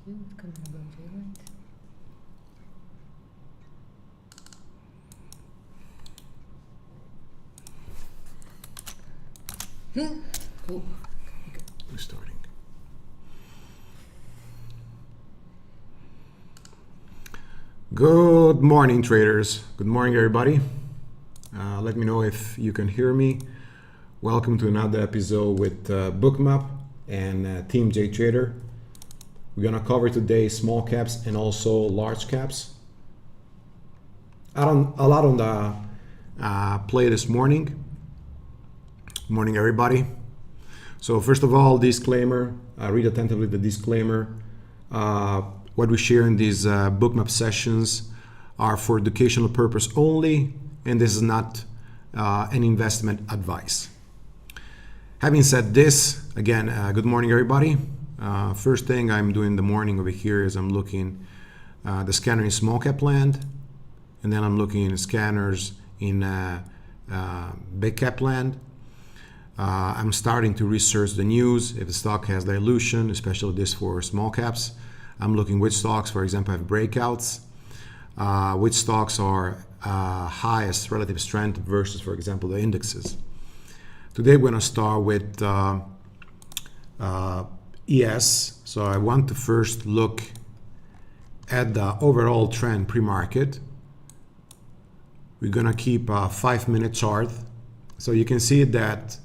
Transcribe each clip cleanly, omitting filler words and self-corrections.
Wat kunnen we dan doen? Oh. We're starting. Good morning, traders. Good morning, everybody. Let me know if you can hear me. Welcome to another episode with Bookmap and Team JTrader. We're gonna cover today small caps and also large caps. A lot on the play this morning. Good morning, everybody. So first of all, disclaimer. Read attentively the disclaimer. What we share in these Bookmap sessions are for educational purpose only, and this is not an investment advice. Having said this, again, good morning, everybody. First thing I'm doing in the morning over here is I'm looking the scanner in small cap land, and then I'm looking at scanners in big cap land. I'm starting to research the news if the stock has dilution, especially this for small caps. I'm looking which stocks, for example, have breakouts, which stocks are highest relative strength versus, for example, the indexes. Today we're going to start with ES. So I want to first look at the overall trend pre-market. We're going to keep a 5-minute chart. So you can see that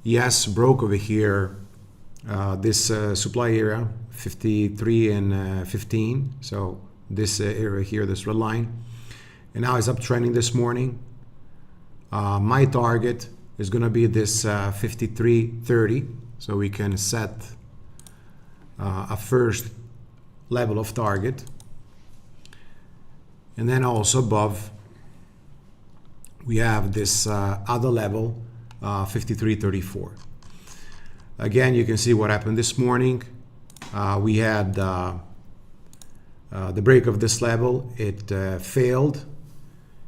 ES broke over here this supply area 53 and 15. So this area here, this red line, and now it's uptrending this morning. My target is going to be this 53.30, so we can set a first level of target, and then also above we have this other level, 53.34. Again, you can see what happened this morning. We had the break of this level. It failed,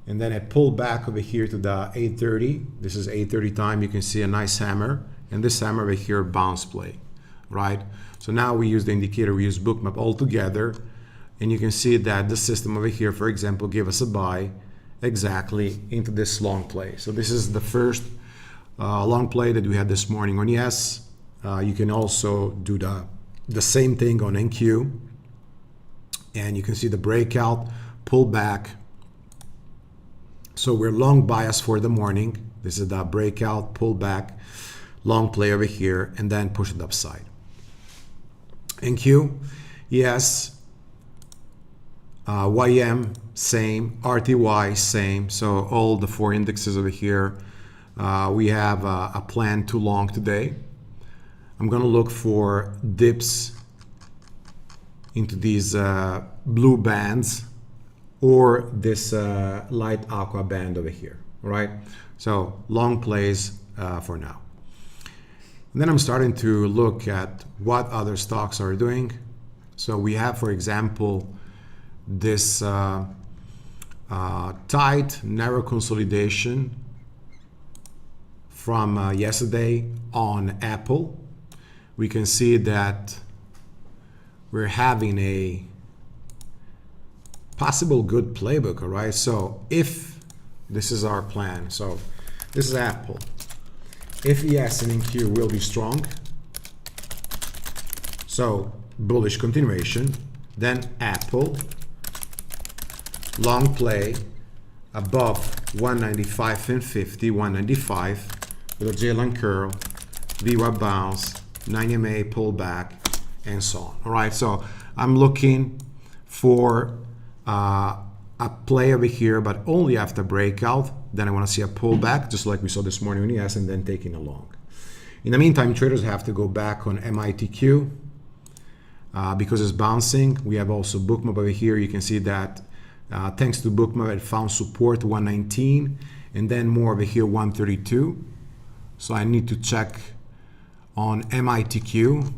and then it pulled back over here to the 8:30. This is 8:30 time. You can see a nice hammer, and this hammer over here bounce play, right? So now we use the indicator, we use Bookmap all together, and you can see that the system over here, for example, gave us a buy exactly into this long play. So this is the first long play that we had this morning on ES. You can also do the same thing on NQ, and you can see the breakout, pull back. So we're long bias for the morning. This is the breakout, pull back, long play over here, and then push it upside. NQ, yes. YM, same. RTY, same. So all the 4 indexes over here, we have a plan to long today. I'm going to look for dips into these blue bands or this light aqua band over here, right? So long plays for now. And then I'm starting to look at what other stocks are doing. So we have, for example, this tight, narrow consolidation from yesterday on Apple. We can see that we're having a possible good playbook, all right? So if this is our plan, so this is Apple. If ES and NQ will be strong, so bullish continuation, then Apple, long play above 195 and 50, 195 with a J-line curl, VWAP bounce, 90 MA pullback, and so on. All right, so I'm looking for a play over here, but only after breakout. Then I want to see a pullback, just like we saw this morning in ES, and then taking a long. In the meantime, traders have to go back on MITQ because it's bouncing. We have also Bookmap over here. You can see that thanks to Bookmap, it found support 119, and then more over here 132. So I need to check on MITQ,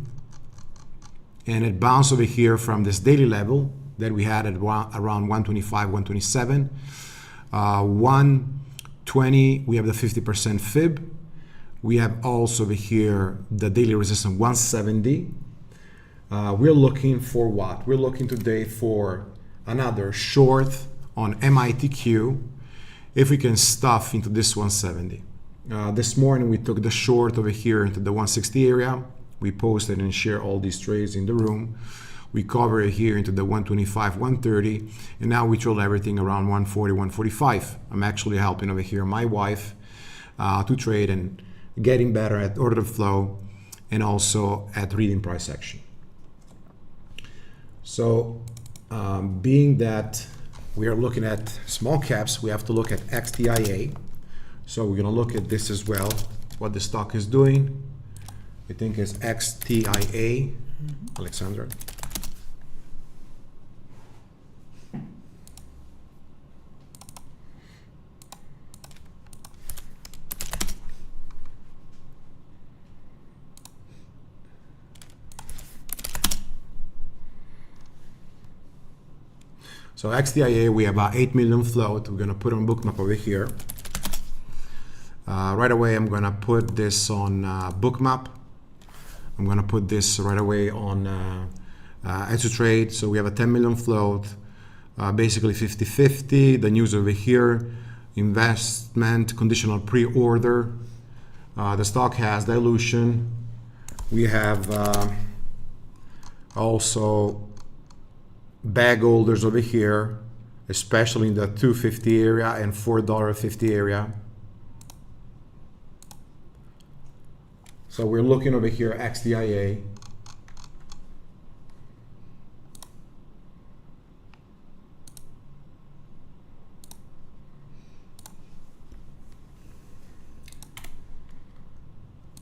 and it bounced over here from this daily level that we had at around 125, 127. 120, we have the 50% fib. We have also over here the daily resistance 170. We're looking for what? We're looking today for another short on MITQ if we can stuff into this 170. This morning we took the short over here into the 160 area. We posted and shared all these trades in the room. We cover it here into the 125, 130, and now we troll everything around 140, 145. I'm actually helping over here my wife to trade and getting better at order flow and also at reading price action. So being that we are looking at small caps, we have to look at XTIA. So we're gonna look at this as well, what the stock is doing. I think it's XTIA, Alexandra. So XTIA, we have about 8 million float. We're gonna put on Bookmap over here. Right away, I'm gonna put this on Bookmap. I'm gonna put this right away on JTrader. So we have a 10 million float, basically 50-50. The news over here, investment, conditional pre-order. The stock has dilution. We have also bag holders over here, especially in the 250 area and $4.50 area. So we're looking over here XTIA.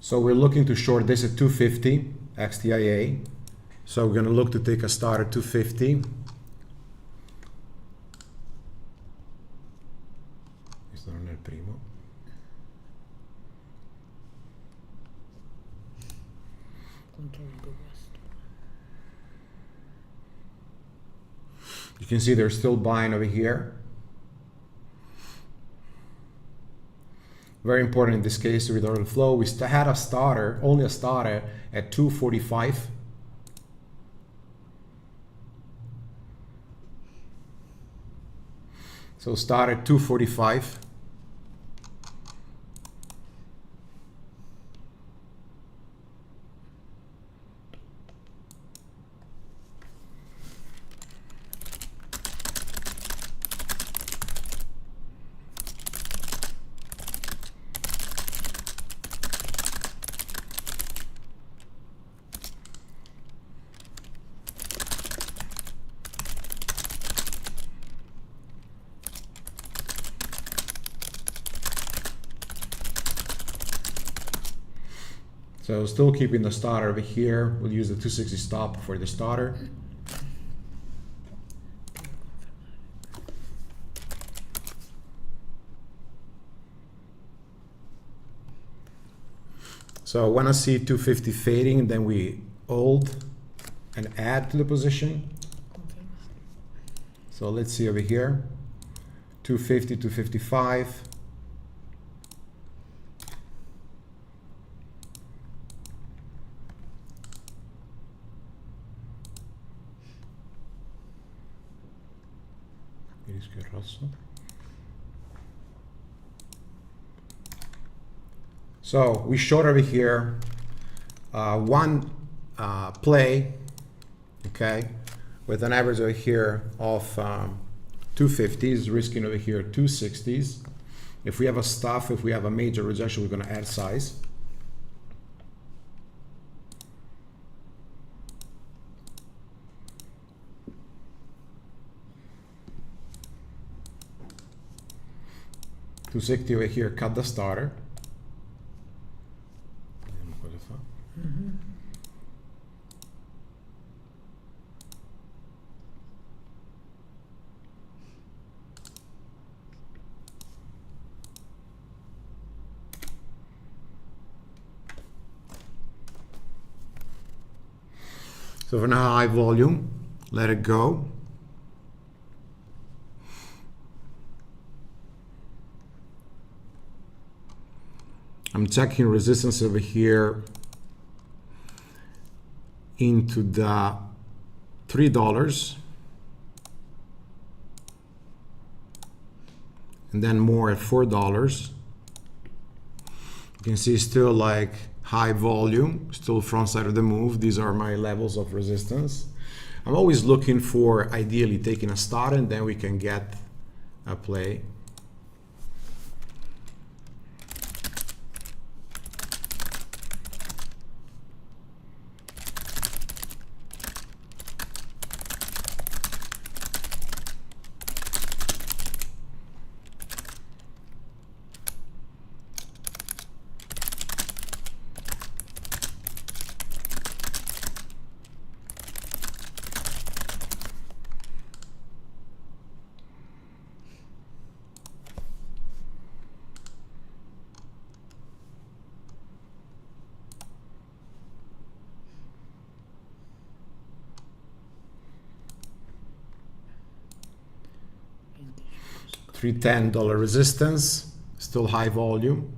So we're looking to short this at 250 XTIA. So we're going to look to take a start at 250. Questo non è il primo. You can see they're still buying over here. Very important in this case to read order flow. We had a starter, only a starter at 245. So start at 245. So still keeping the starter over here. We'll use the 260 stop for the starter. So when I see 250 fading, then we hold and add to the position. So let's see over here, 250, 255. So we short over here one play, okay, with an average over here of 250s, risking over here 260s. If we have a stuff, if we have a major rejection, we're going to add size. $260 over here, cut the starter. So for now, high volume, let it go. I'm checking resistance over here into the $3, and then more at $4. You can see still like high volume, still front side of the move. These are my levels of resistance. I'm always looking for ideally taking a start, and then we can get a play. $310 resistance, still high volume.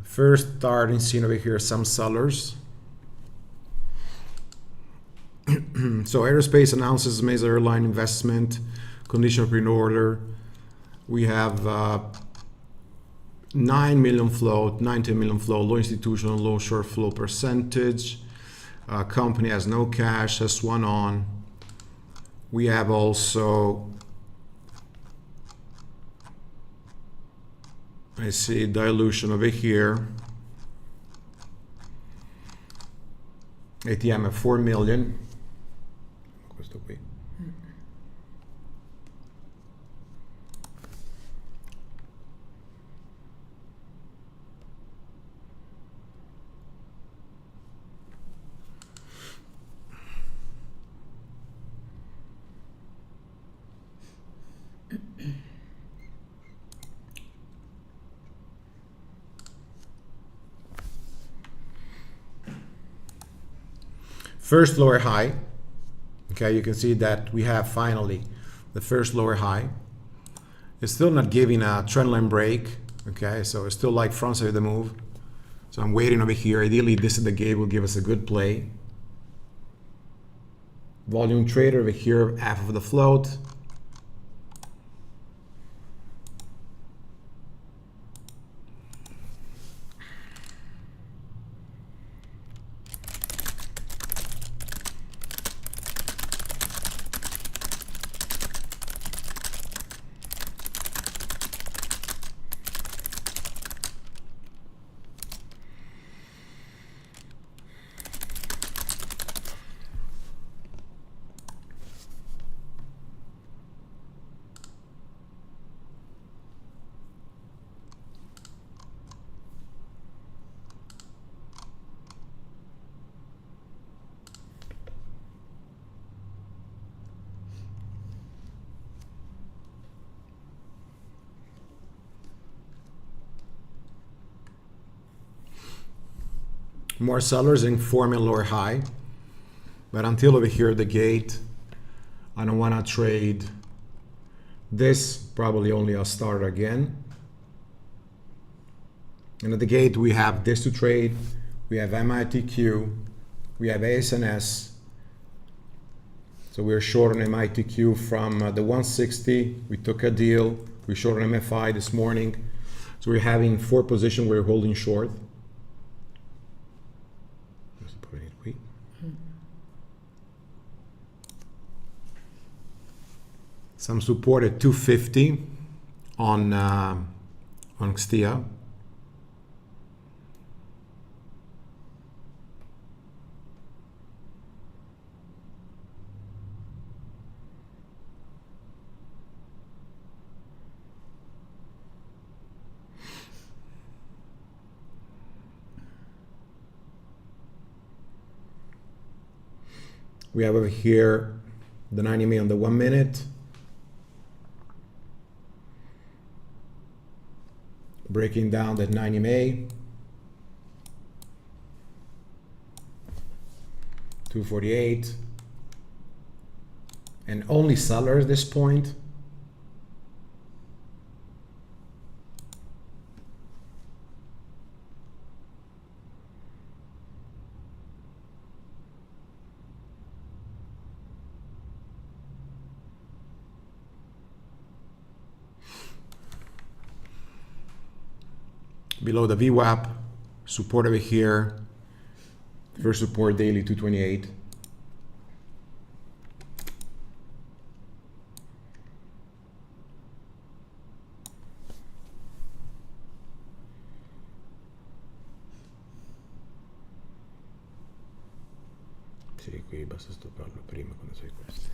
First starting seeing over here some sellers. So aerospace announces major airline investment, conditional pre-order. We have 9 million float, 19 million flow, low institutional, low short flow percentage. Company has no cash, has one on. We have also, I see dilution over here. ATM at 4 million. Questo qui. First lower high. Okay, you can see that we have finally the first lower high. It's still not giving a trendline break. Okay, so it's still like front side of the move. So I'm waiting over here. Ideally, this is the gate will give us a good play. Volume trader over here, half of the float. More sellers in forming lower high, but until over here the gate, I don't want to trade this. Probably only I'll start again. And at the gate we have this to trade, we have MITQ, we have ASNS. So we're short on MITQ from the 160. We took a deal. We short on MFI this morning. So we're having 4 positions we're holding short. Some support at 250 on XTIA. We have over here the 90 MA on the 1 minute. Breaking down that 90 MA. 248. And only seller at this point. Below the VWAP, support over here. First support daily 228. Sì, qui basta stopparlo prima quando sei questo.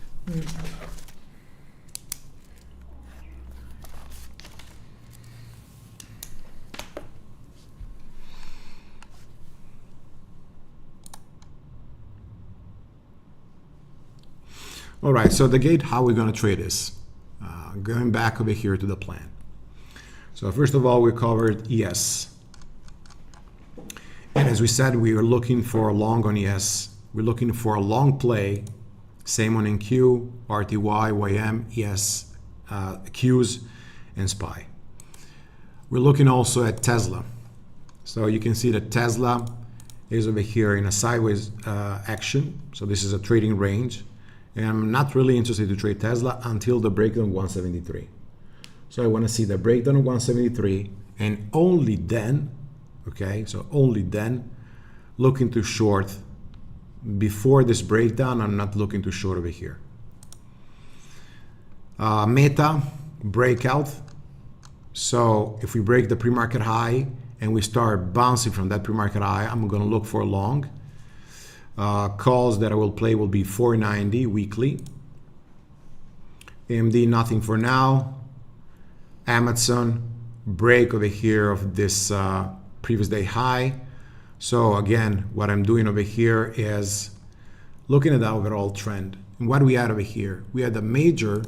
All right, so the gate, how we're going to trade this. Going back over here to the plan. So first of all, we covered ES. And as we said, we are looking for a long on ES. We're looking for a long play. Same on NQ, RTY, YM, ES, Qs, and SPY. We're looking also at Tesla. So you can see that Tesla is over here in a sideways action. So this is a trading range. And I'm not really interested to trade Tesla until the breakdown of 173. So I want to see the breakdown of 173 and only then, okay, so only then looking to short. Before this breakdown, I'm not looking to short over here. Meta, breakout. So if we break the pre-market high and we start bouncing from that pre-market high, I'm going to look for a long. Calls that I will play will be 490 weekly. AMD, nothing for now. Amazon, break over here of this previous day high. So again, what I'm doing over here is looking at the overall trend. And what do we had over here? We had a major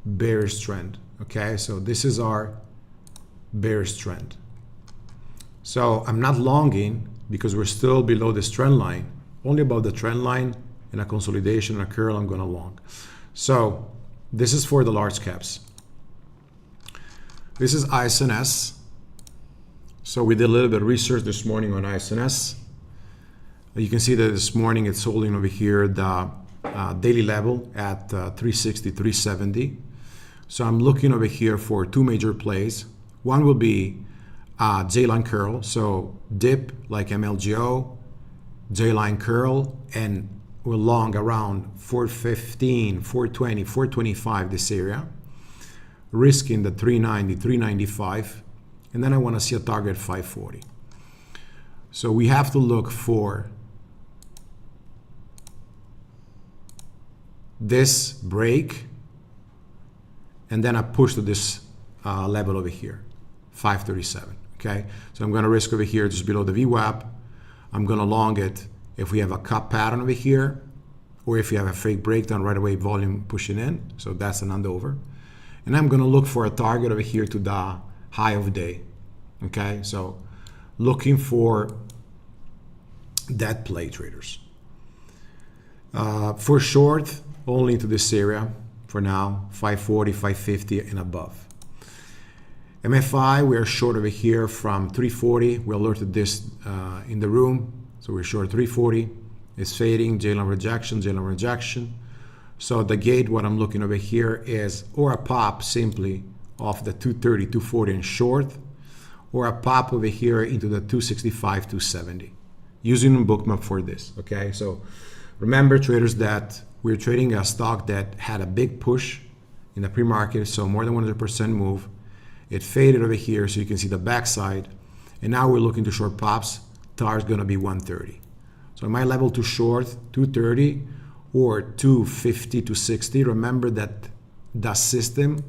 bearish trend. Okay, so this is our bearish trend. So I'm not longing because we're still below this trend line. Only above the trend line and a consolidation and a curl, I'm going to long. So this is for the large caps. This is ISNS. So we did a little bit of research this morning on ISNS. You can see that this morning it's holding over here the daily level at 360, 370. So I'm looking over here for two major plays. One will be J-line curl, so dip like MLGO, J-line curl, and we're long around 415, 420, 425 this area, risking the 390, 395, and then I want to see a target 540. So we have to look for this break and then a push to this level over here, 537. Okay, so I'm going to risk over here just below the VWAP. I'm going to long it if we have a cup pattern over here, or if you have a fake breakdown right away, volume pushing in. So that's an under. And I'm going to look for a target over here to the high of the day. Okay, so looking for that play, traders. For short, only into this area for now, 540, 550 and above. MFI, we are short over here from 340. We alerted this in the room. So we're short 340. It's fading, J-line rejection. So the gate, what I'm looking over here is or a pop simply off the 230, 240 and short, or a pop over here into the 265, 270. Using Bookmap for this, okay? So remember, traders, that we're trading a stock that had a big push in the pre-market, so more than 100% move. It faded over here, so you can see the backside. And now we're looking to short pops. TAR is going to be 130. So my level to short 230 or 250 to 60. Remember that the system,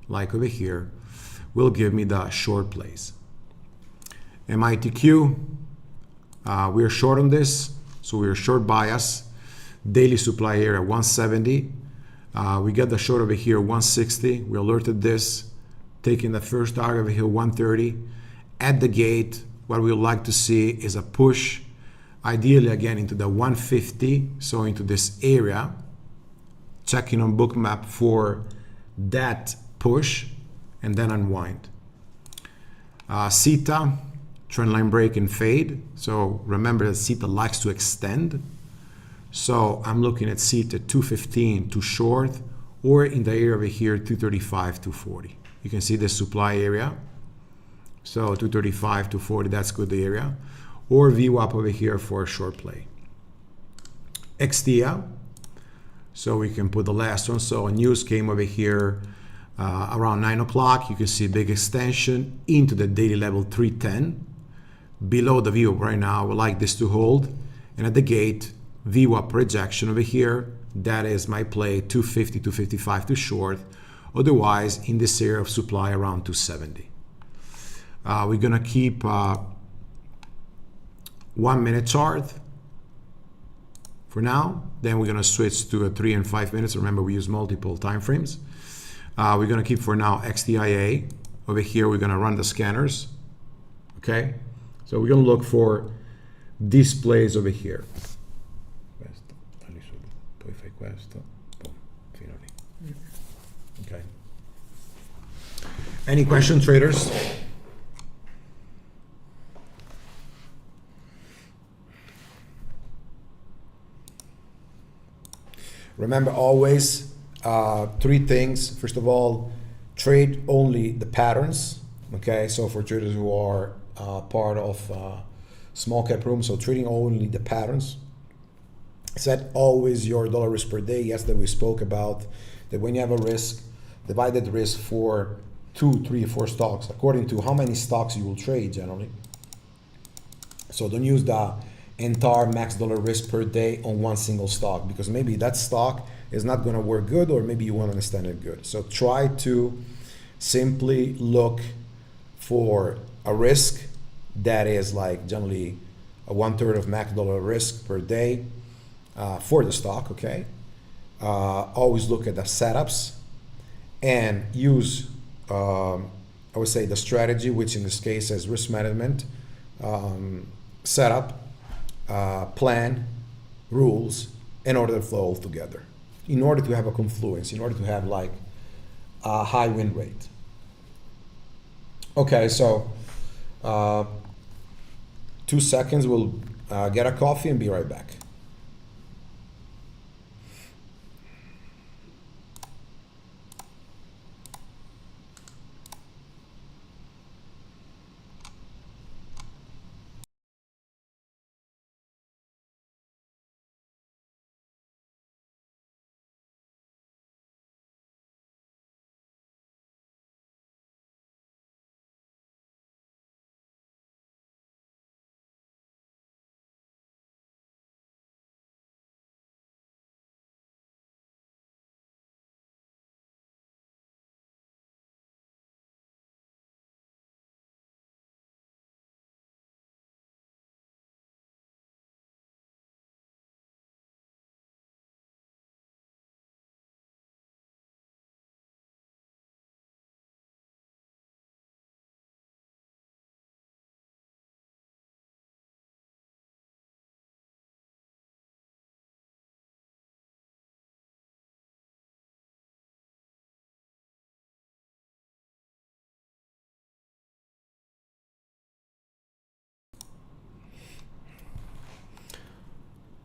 like over here, will give me the short plays. MITQ, we are short on this, so we are short bias. daily supply area 170. We get the short over here 160. We alerted this, taking the first target over here 130. At the gate, what we would like to see is a push, ideally again into the 150, so into this area. Checking on Bookmap for that push and then unwind. Theta, trendline break and fade. So remember that Theta likes to extend. So I'm looking at Theta 215 to short, or in the area over here 235 to 40. You can see the supply area. So 235 to 40, that's good area. Or VWAP over here for a short play. XTIA, so we can put the last one. So a news came over here around 9 o'clock. You can see big extension into the daily level 310. Below the VWAP right now, I would like this to hold. And at the gate, VWAP rejection over here. That is my play, 250, 255 to short. Otherwise, in this area of supply around 270. We're gonna keep 1 minute chart for now. Then we're gonna switch to a 3 and 5 minutes. Remember, we use multiple time frames. We're gonna keep for now XTIA. Over here, we're gonna run the scanners. Okay, so we're gonna look for displays over here. Poi fai questo, boom, fino lì. Okay. Any question, traders? Remember always three things. First of all, trade only the patterns. Okay, so for traders who are part of small cap room, so trading only the patterns. Set always your dollar risk per day. Yesterday we spoke about that when you have a risk, divide the risk for 2, 3, 4 stocks according to how many stocks you will trade generally. So don't use the entire max dollar risk per day on one single stock, because maybe that stock is not going to work good, or maybe you won't understand it good. So try to simply look for a risk that is like generally a 1/3 of max dollar risk per day for the stock. Okay, always look at the setups and use I would say the strategy, which in this case is risk management, setup, plan, rules, in order to flow all together, in order to have a confluence, in order to have like a high win rate. Okay, so 2 seconds, we'll get a coffee and be right back.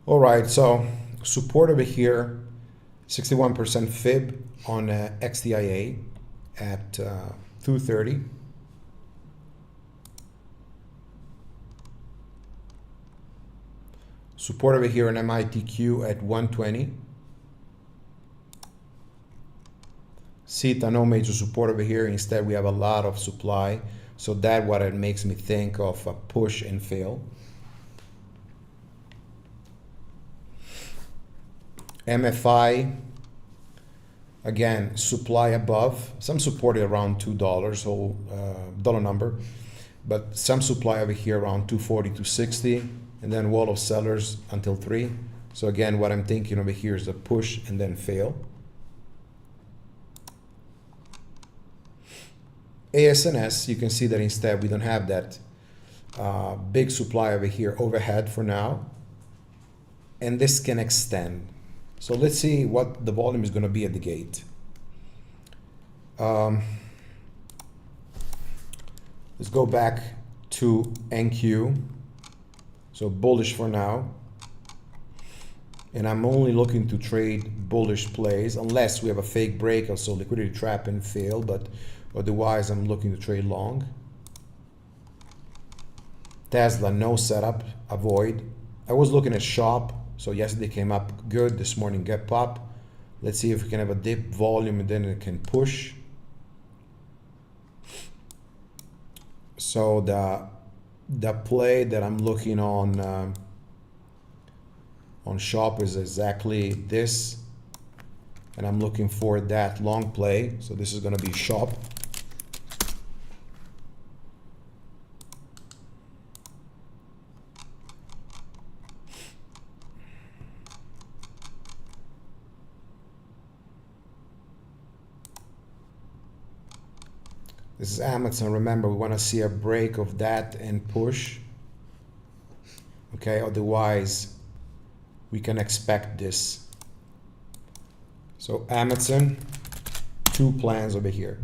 All right, so support over here, 61% fib on XTIA at 230. Support over here on MITQ at 120. Theta, no major support over here. Instead, we have a lot of supply. So that's what it makes me think of a push and fail. MFI, again, supply above, some support around $2, whole dollar number, but some supply over here around 240, 260, and then wall of sellers until 3. So again, what I'm thinking over here is a push and then fail. ASNS, you can see that instead we don't have that big supply over here overhead for now, and this can extend. So let's see what the volume is going to be at the gate. Let's go back to NQ. So bullish for now, and I'm only looking to trade bullish plays unless we have a fake breakout, so liquidity trap and fail, but otherwise I'm looking to trade long. Tesla, no setup, avoid. I was looking at shop, so yesterday came up good, this morning gap up. Let's see if we can have a dip volume and then it can push. So the play that I'm looking on shop is exactly this, and I'm looking for that long play. So this is going to be shop. This is Amazon. Remember, we want to see a break of that and push. Okay, otherwise we can expect this. So Amazon, 2 plans over here.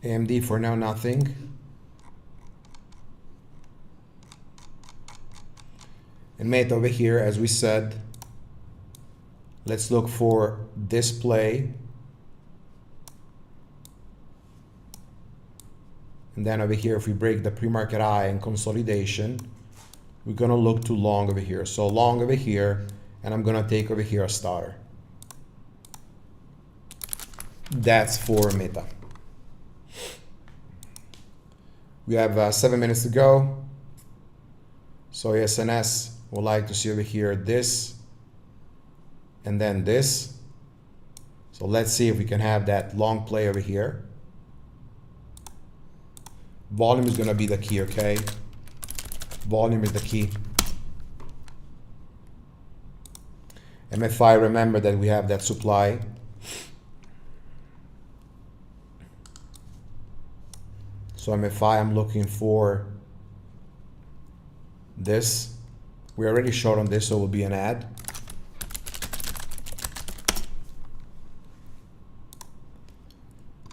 AMD for now, nothing. And Meta over here, as we said, let's look for this play. And then over here, if we break the pre-market high and consolidation, we're gonna look to long over here. So long over here, and I'm gonna take over here a starter. That's for Meta. We have 7 minutes to go. So SNS would like to see over here this, and then this. So let's see if we can have that long play over here. Volume is going to be the key, okay? Volume is the key. MFI, remember that we have that supply. So MFI, I'm looking for this. We're already short on this, so it will be an add.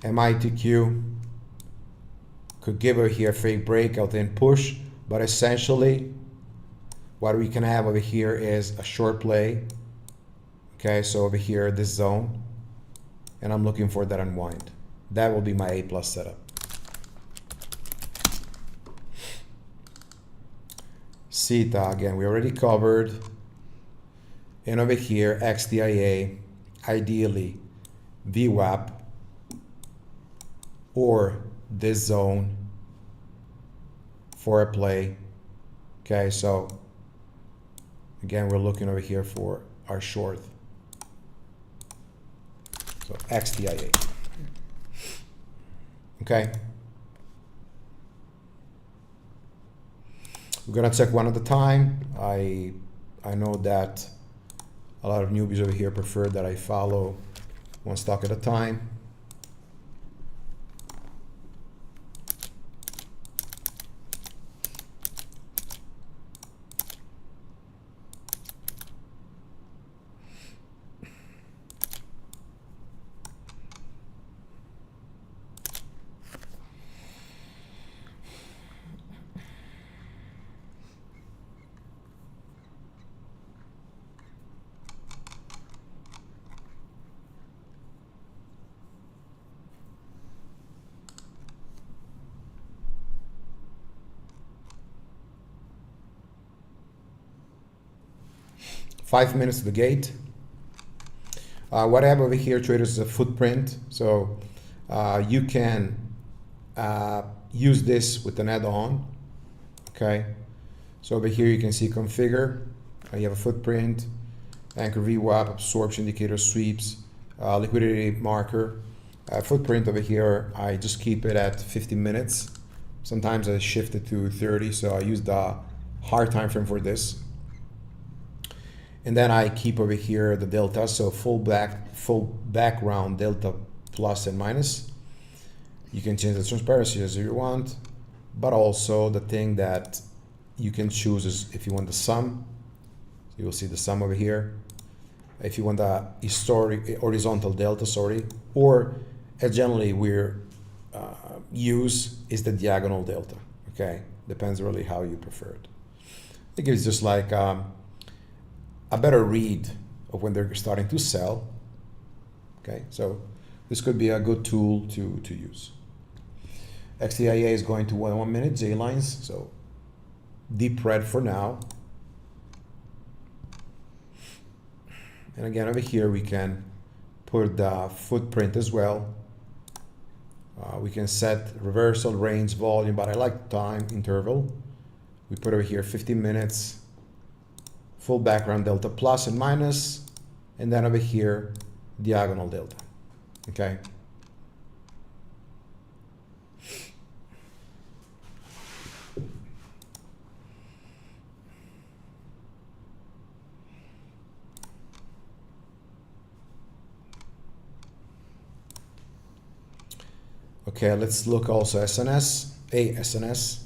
MITQ could give over here a fake breakout and push, but essentially what we can have over here is a short play. Okay, so over here, this zone, and I'm looking for that unwind. That will be my A+ setup. CETA, again, we already covered. And over here, XDIA, ideally VWAP or this zone for a play. Okay, so again, we're looking over here for our short. So XDIA. Okay. We're gonna check one at a time. I know that a lot of newbies over here prefer that I follow one stock at a time. Five minutes to the gate. What I have over here, traders, is a footprint. So you can use this with an add-on. Okay. So over here you can see configure. You have a footprint, anchor VWAP, absorption indicator, sweeps, liquidity marker. Footprint over here, I just keep it at 50 minutes. Sometimes I shift it to 30, so I use the hard time frame for this. And then I keep over here the delta, so full background delta plus and minus. You can change the transparency as you want, but also the thing that you can choose is if you want the sum. So you will see the sum over here. If you want the horizontal delta, or generally we're use is the diagonal delta. Okay, depends really how you prefer it. It gives just like a better read of when they're starting to sell. Okay, so this could be a good tool to use. XTIA is going to 1 minute J lines, so deep red for now. And again, over here we can put the footprint as well. We can set reversal, range, volume, but I like time interval. We put over here 15 minutes, full background delta plus and minus, and then over here diagonal delta. Okay. Okay, let's look also SNS, SNS.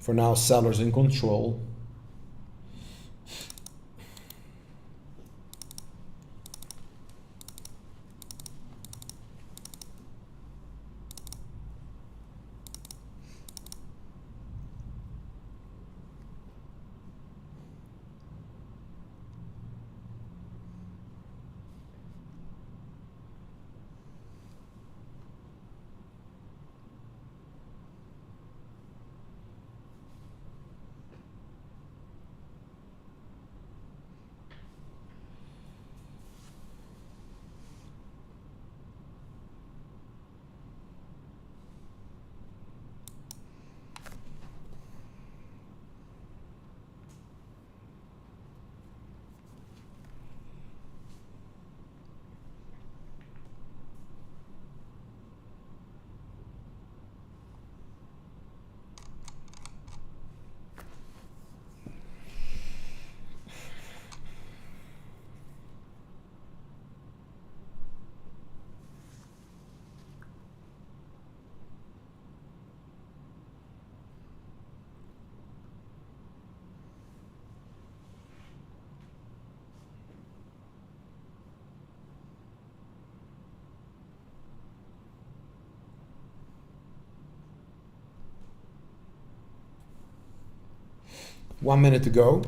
For now, sellers in control. One minute to go.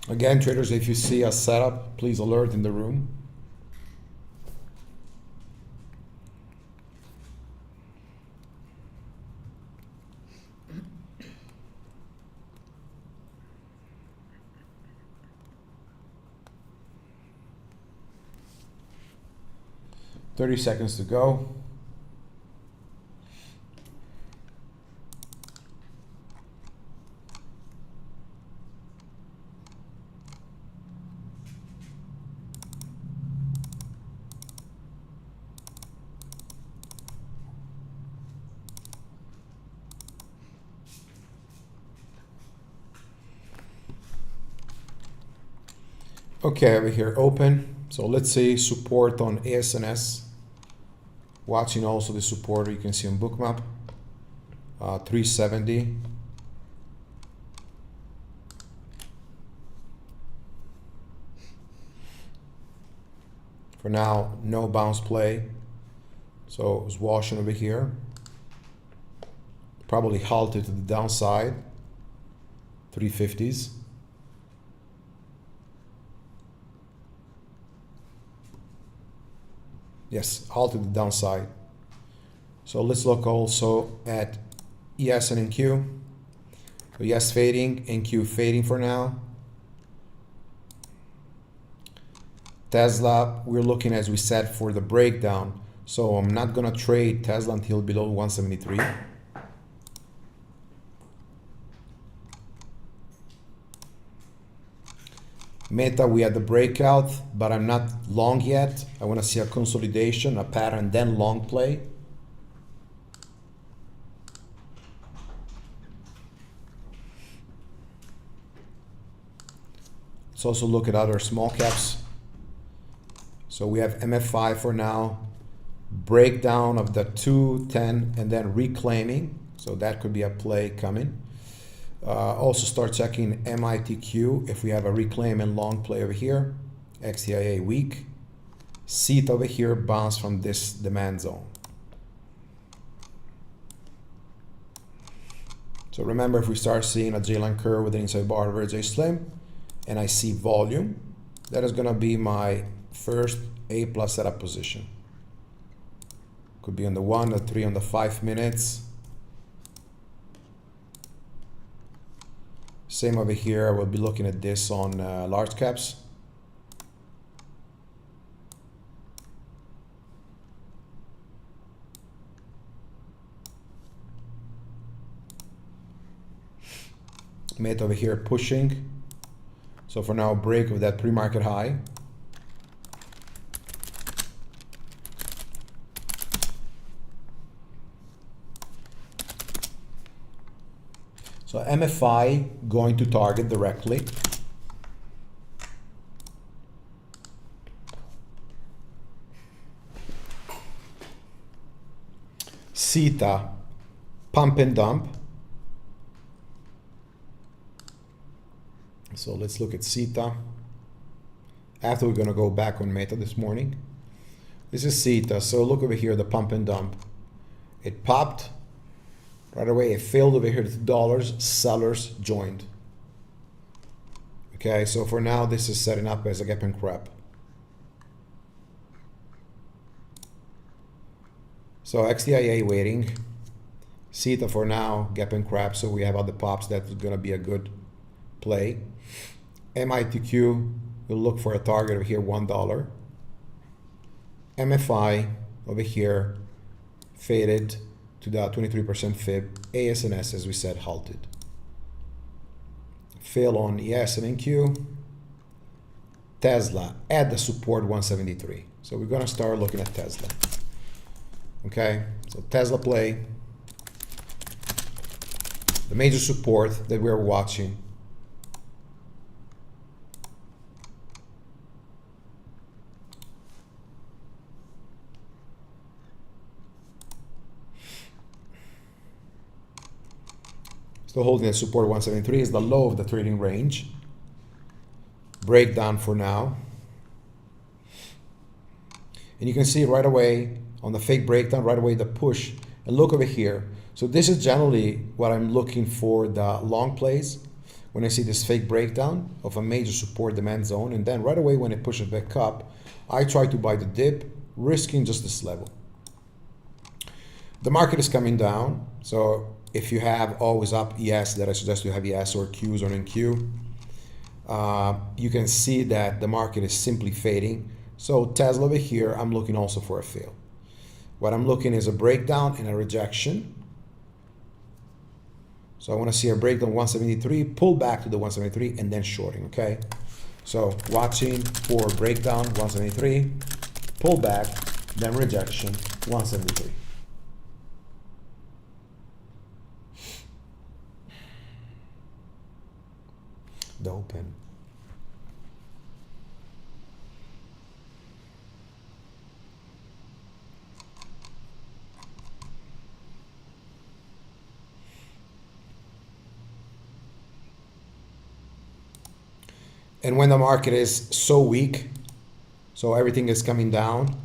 Again, traders, if you see a setup, please alert in the room. Thirty seconds to go. Okay, over here open. So let's say support on SNS. Watching also the support you can see on Bookmap, 370. For now, no bounce play. So it was washing over here. Probably halted to the downside, 350s. Yes, halted the downside. So let's look also at ES and NQ. So ES fading, NQ fading for now. Tesla, we're looking, as we said, for the breakdown. So I'm not gonna trade Tesla until below 173. Meta, we had the breakout, but I'm not long yet. I want to see a consolidation, a pattern, then long play. Let's also look at other small caps. So we have MFI for now, breakdown of the 210 and then reclaiming. So that could be a play coming. Also start checking MITQ if we have a reclaim and long play over here. XTIA weak. CETA over here bounce from this demand zone. So remember, if we start seeing a J-line curve with an inside bar over J slim and I see volume, that is going to be my first A+ setup position. Could be on the 1, the 3, on the 5 minutes. Same over here, I will be looking at this on large caps. Meta over here pushing. So for now, break of that pre-market high. So MFI going to target directly. CETA, pump and dump. So let's look at CETA. After we're going to go back on Meta this morning. This is CETA. So look over here, the pump and dump. It popped. Right away, it failed over here to $2. Sellers joined. Okay, so for now, this is setting up as a gap and crap. So XTIA waiting. CETA for now, gap and crap. So we have other pops. That's going to be a good play. MITQ, we'll look for a target over here, $1. MFI over here, faded to the 23% fib. ASNS, as we said, halted. Fail on ES and NQ. Tesla at the support 173. So we're gonna start looking at Tesla. Okay, so Tesla play. The major support that we're watching. So holding at support 173 is the low of the trading range. Breakdown for now. And you can see right away on the fake breakdown, right away the push. And look over here. So this is generally what I'm looking for, the long plays. When I see this fake breakdown of a major support demand zone. And then right away when it pushes back up, I try to buy the dip, risking just this level. The market is coming down. So if you have always up ES, that I suggest you have ES or Qs or NQ, you can see that the market is simply fading. So Tesla over here, I'm looking also for a fail. What I'm looking is a breakdown and a rejection. So I want to see a breakdown 173, pull back to the 173, and then shorting, okay? So watching for breakdown 173, pull back, then rejection 173. The open. And when the market is so weak, so everything is coming down,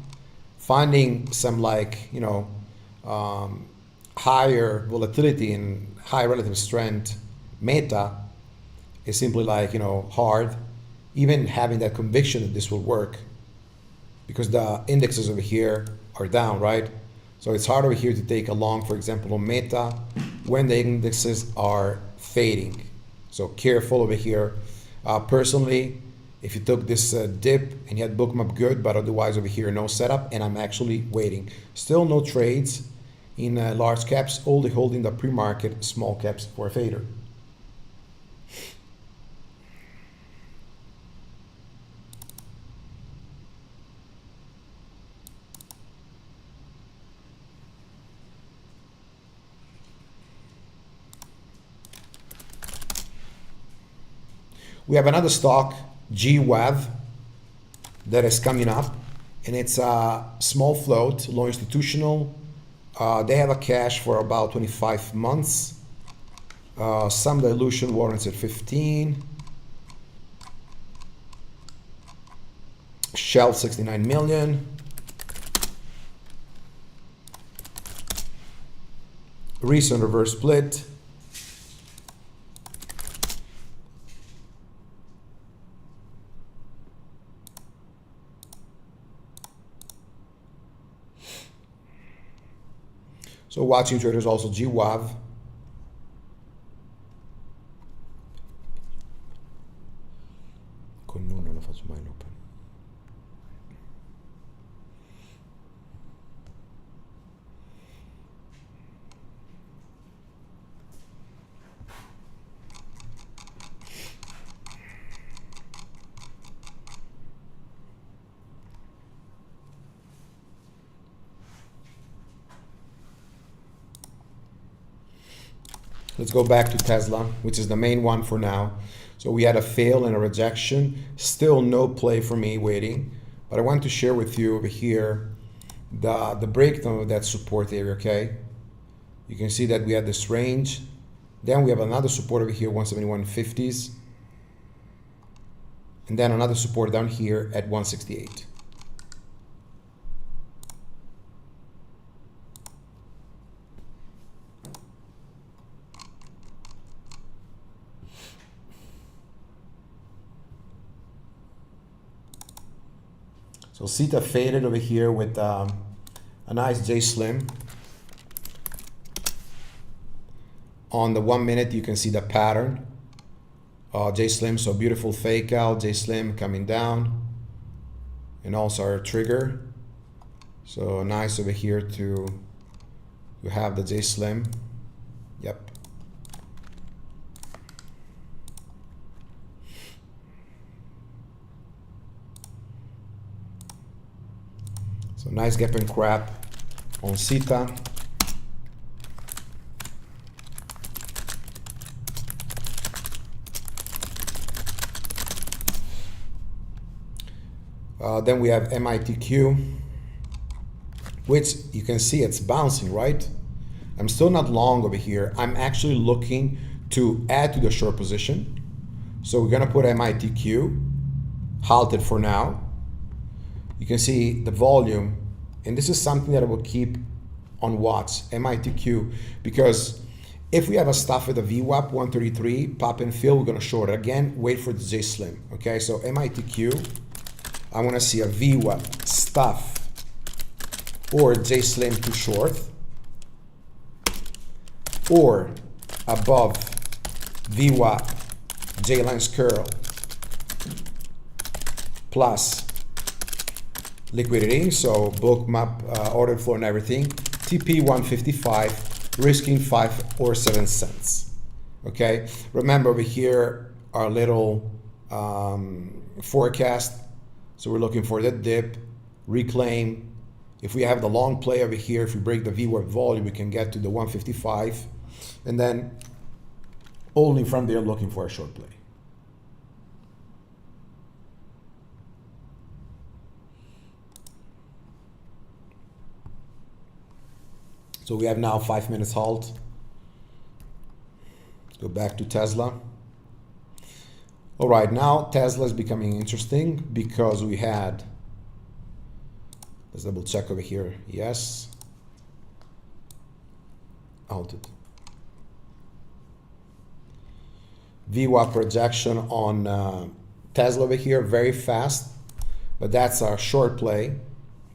finding some higher volatility and high relative strength meta is simply hard. Even having that conviction that this will work because the indexes over here are down, right? So it's hard over here to take a long, for example, on Meta when the indexes are fading. So careful over here. Personally, if you took this dip and you had Bookmap, good, but otherwise over here no setup, and I'm actually waiting. Still no trades in large caps, only holding the pre-market small caps for a fader. We have another stock, GWAV, that is coming up, and it's a small float, low institutional. They have a cash for about 25 months. Some dilution warrants at 15. Shell 69 million. Recent reverse split. So watching traders also GWAV. Con uno non faccio mai l'open. Let's go back to Tesla, which is the main one for now. So we had a fail and a rejection. Still no play for me waiting. But I want to share with you over here the breakdown of that support area, okay? You can see that we had this range. Then we have another support over here, 171.50s. And then another support down here at 168. So Sita faded over here with a nice J Slim. On the 1 minute, you can see the pattern. J Slim, so beautiful fake out, J Slim coming down. And also our trigger. So nice over here to have the J Slim. Yep. So nice gap and crap on Sita. Then we have MITQ, which you can see it's bouncing, right? I'm still not long over here. I'm actually looking to add to the short position. So we're gonna put MITQ, halted for now. You can see the volume, and this is something that I will keep on watch, MITQ, because if we have a stuff with a VWAP 133, pop and fill, we're gonna short it. Again, wait for the J Slim, okay? So MITQ, I wanna see a VWAP stuff or J Slim to short, or above VWAP J lines curl plus liquidity, so Bookmap order flow and everything, TP 155, risking 5 or 7 cents. Okay, remember over here our little forecast, so we're looking for that dip, reclaim. If we have the long play over here, if we break the VWAP volume, we can get to the 155, and then only from there looking for a short play. So we have now 5 minutes halt. Let's go back to Tesla. All right, now Tesla is becoming interesting because we had, let's double check over here. Yes, halted. VWAP projection on Tesla over here, very fast. but that's our short play.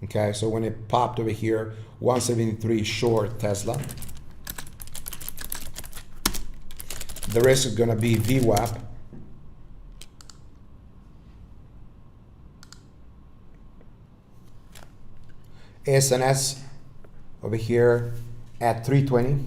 Okay, so when it popped over here, 173 short Tesla. The risk is gonna be VWAP. SNS over here at 320.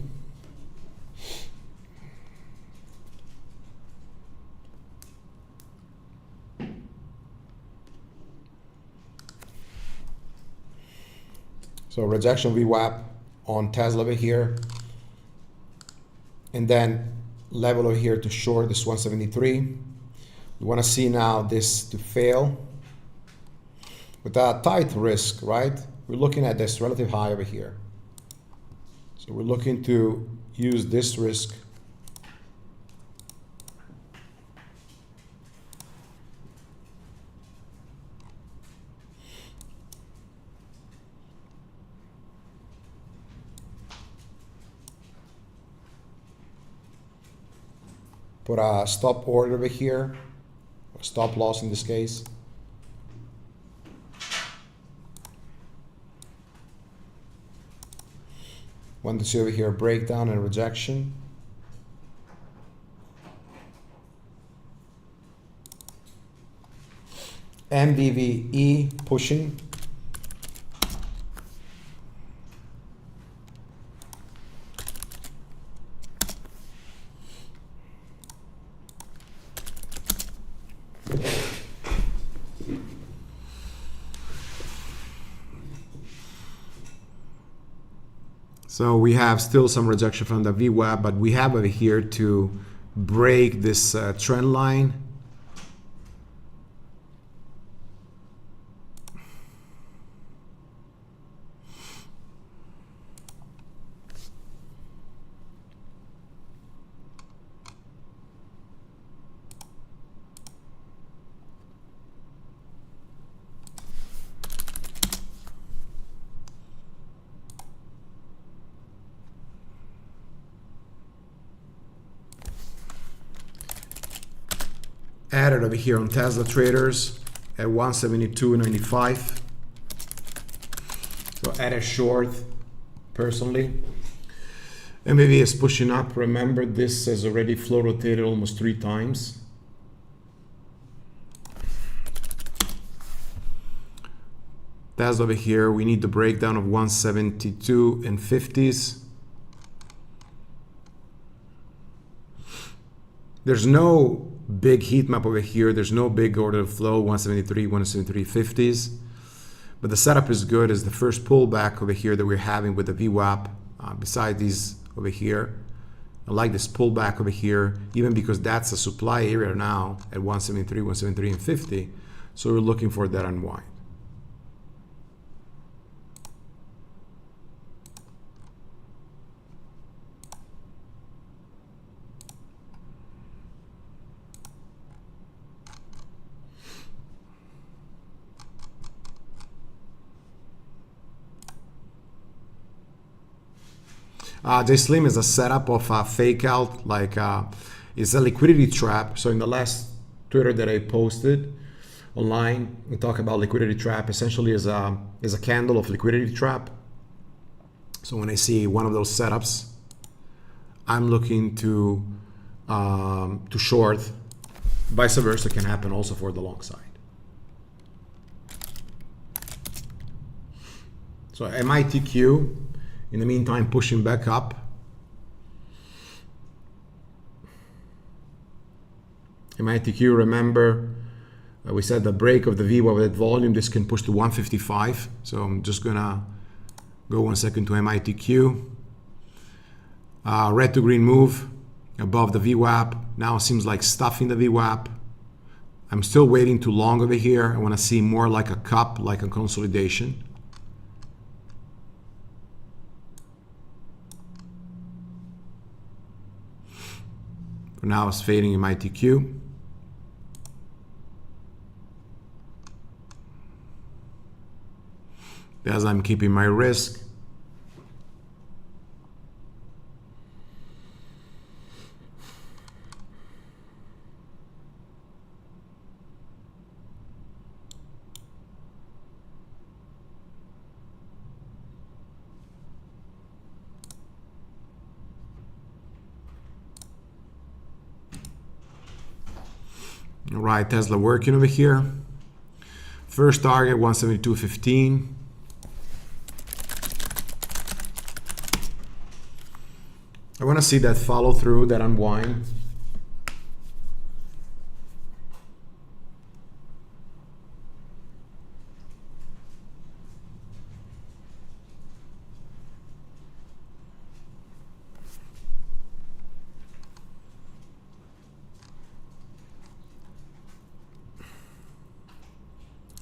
So rejection VWAP on Tesla over here. And then level over here to short this 173. We want to see now this to fail. With a tight risk, right? We're looking at this relative high over here. So we're looking to use this risk put a stop order over here, or stop loss in this case. Want to see over here breakdown and rejection. MVVE pushing. So we have still some rejection from the VWAP, but we have over here to break this trend line. Added over here on Tesla traders at 172.95. So added short personally. MAV is pushing up. Remember, this has already flow rotated almost 3 times. Tesla over here, we need the breakdown of 172 and 50s. There's no big heat map over here. There's no big order of flow, 173, 173, 50s. But the setup is good as the first pullback over here that we're having with the VWAP, beside these over here. I like this pullback over here, even because that's a supply area now at 173, 173, and 50. So we're looking for that unwind. JSlim is a setup of a fake out, like it's a liquidity trap. So in the last Twitter that I posted online, we talk about liquidity trap. Essentially is a candle of liquidity trap. So when I see one of those setups, I'm looking to short. Vice versa can happen also for the long side. So MITQ. In the meantime, pushing back up. MITQ, remember, we said the break of the VWAP at volume, this can push to 155. So I'm just gonna go 1 second to MITQ. Red to green move above the VWAP. Now it seems like stuffing the VWAP. I'm still waiting too long over here. I wanna see more like a cup, like a consolidation. For now, it's fading in MITQ. As I'm keeping my risk. All right, Tesla working over here. First target 172.15. I want to see that follow through, that unwind.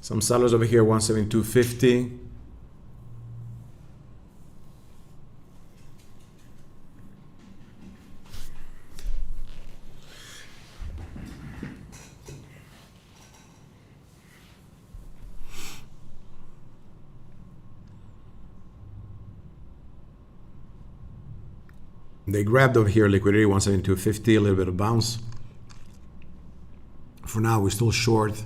Some sellers over here 172.50. They grabbed over here liquidity 172.50, a little bit of bounce. For now, we're still short.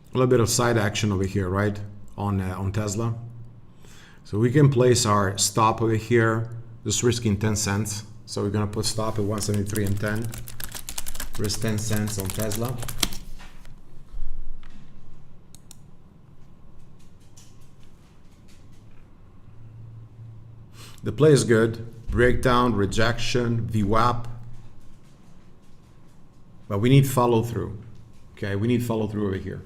A little bit of side action over here, right, on Tesla. So we can place our stop over here, just risking 10 cents. So we're gonna put stop at 173 and 10, risk 10 cents on Tesla. The play is good, breakdown, rejection, VWAP, but we need follow through. Okay, we need follow through over here.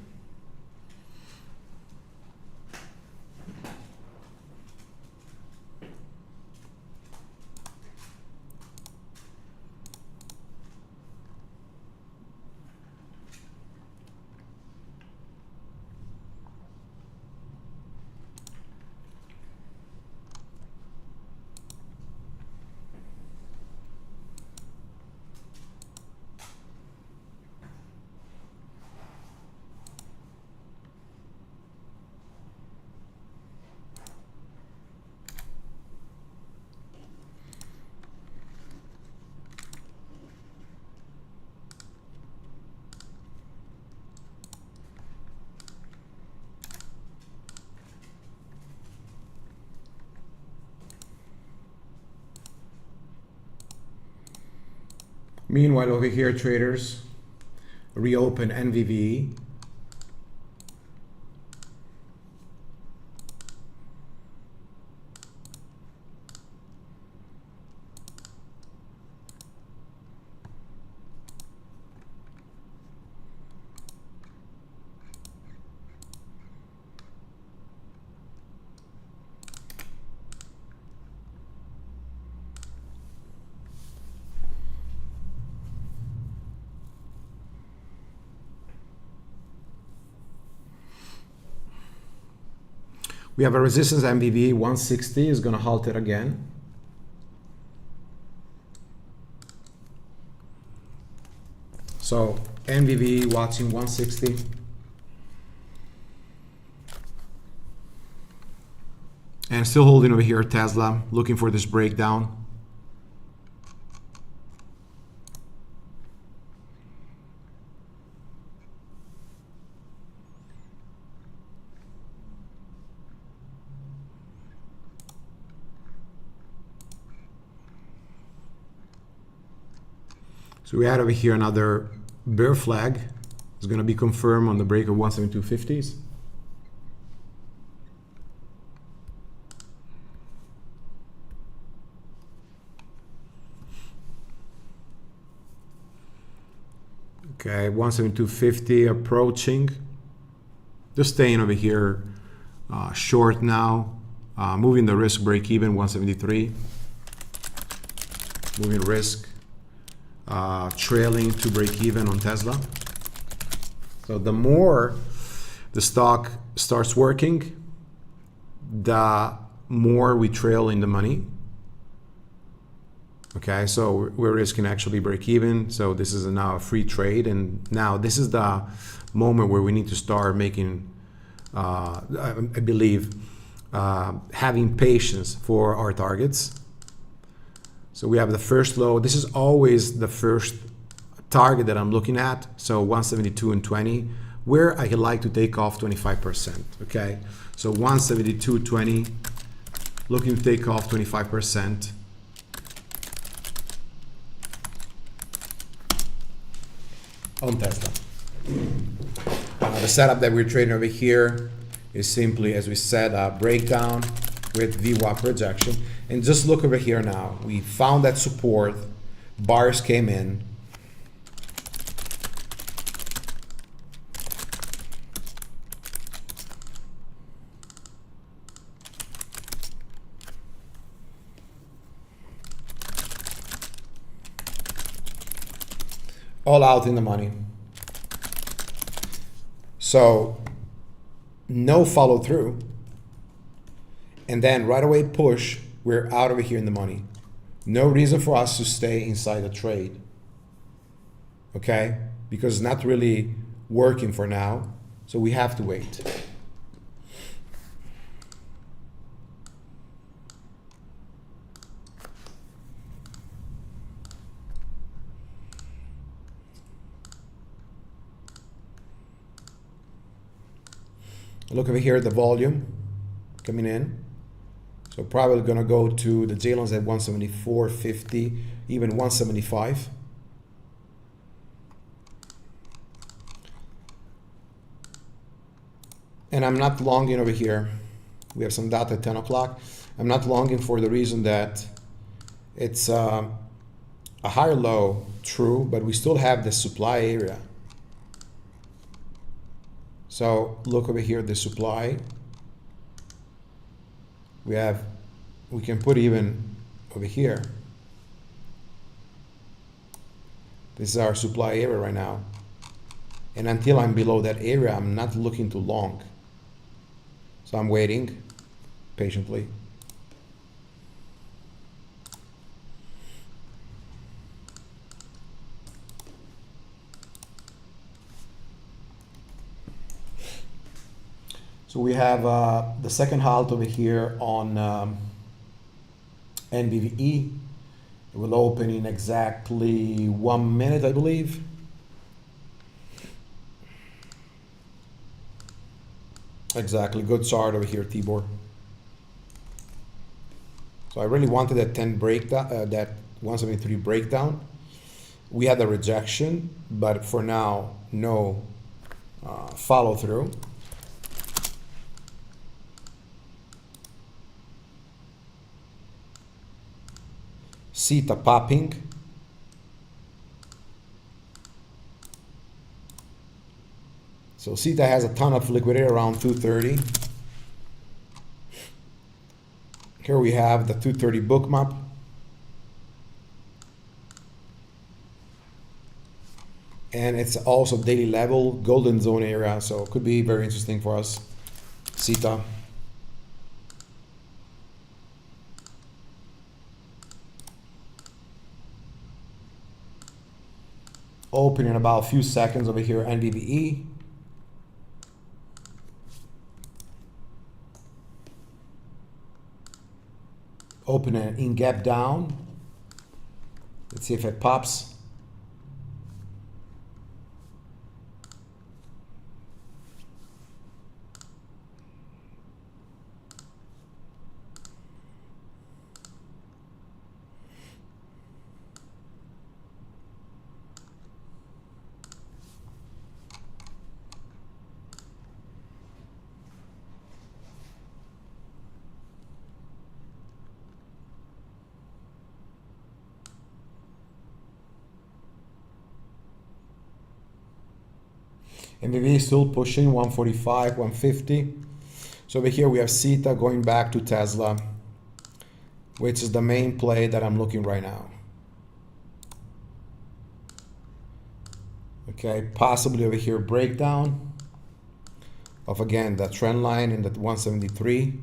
Meanwhile, over here, traders reopen NVVE. We have a resistance MVV 160 is going to halt it again. So MVV watching 160. And still holding over here Tesla, looking for this breakdown. So we had over here another bear flag. It's going to be confirmed on the break of 172.50s. Okay, 172.50 approaching. Just staying over here short now. Moving the risk break even 173. Moving risk. Trailing to break even on Tesla. So the more the stock starts working, the more we trail in the money. Okay, so we're risking actually break even. So this is now a free trade, and now this is the moment where we need to start making, I believe, having patience for our targets. So we have the first low. This is always the first target that I'm looking at. So 172 and 20, where I like to take off 25%. Okay, so 172.20, looking to take off 25%. On Tesla. The setup that we're trading over here is simply, as we said, a breakdown with VWAP rejection. And just look over here now. We found that support. Buyers came in. All out in the money. So no follow through, and then right away push, we're out over here in the money. No reason for us to stay inside the trade, okay? Because it's not really working for now, so we have to wait. Look over here at the volume coming in. So probably gonna go to the J-loans at 174.50, even 175. And I'm not longing over here. We have some data at 10 o'clock. I'm not longing for the reason that it's a higher low, true, but we still have the supply area. So look over here, the supply. We can put even over here. This is our supply area right now. And until I'm below that area, I'm not looking too long. So I'm waiting patiently. So we have the second halt over here on NBVE. It will open in exactly 1 minute, I believe. Exactly, good chart over here, Tibor. So I really wanted that 10 breakdown, that 173 breakdown. We had a rejection, but for now, no follow through. Theta popping. So Theta has a ton of liquidity around 230. Here we have the 230 Bookmap. And it's also daily level, golden zone area, so it could be very interesting for us. Theta. Open in about a few seconds over here, NBVE. Open an in gap down. Let's see if it pops. NVV is still pushing 145, 150. So over here we have Theta going back to Tesla, which is the main play that I'm looking right now. Okay, possibly over here breakdown of again the trend line in that 173.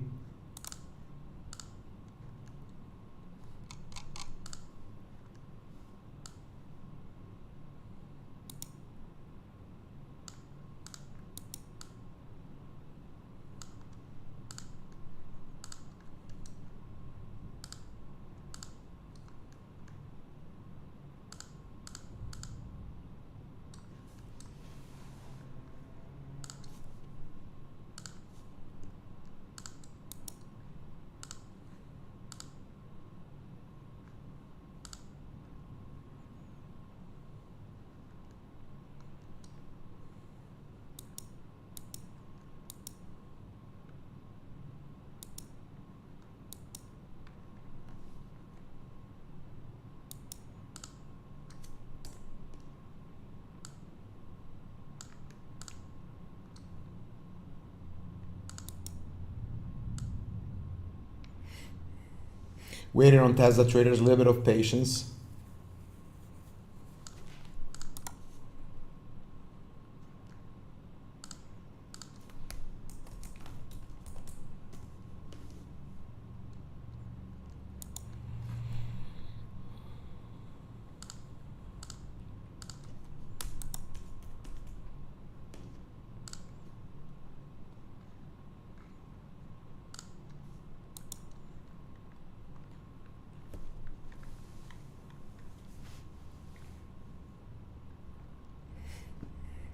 Waiting on Tesla traders, a little bit of patience.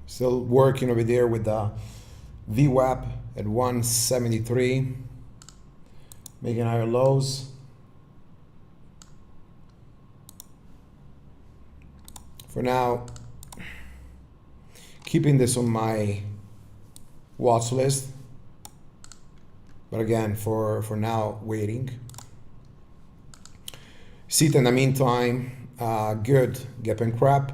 Still working over there with the VWAP at 173, making higher lows. For now, keeping this on my watch list, but again, for now, waiting. SETA in the meantime, good gap and crap.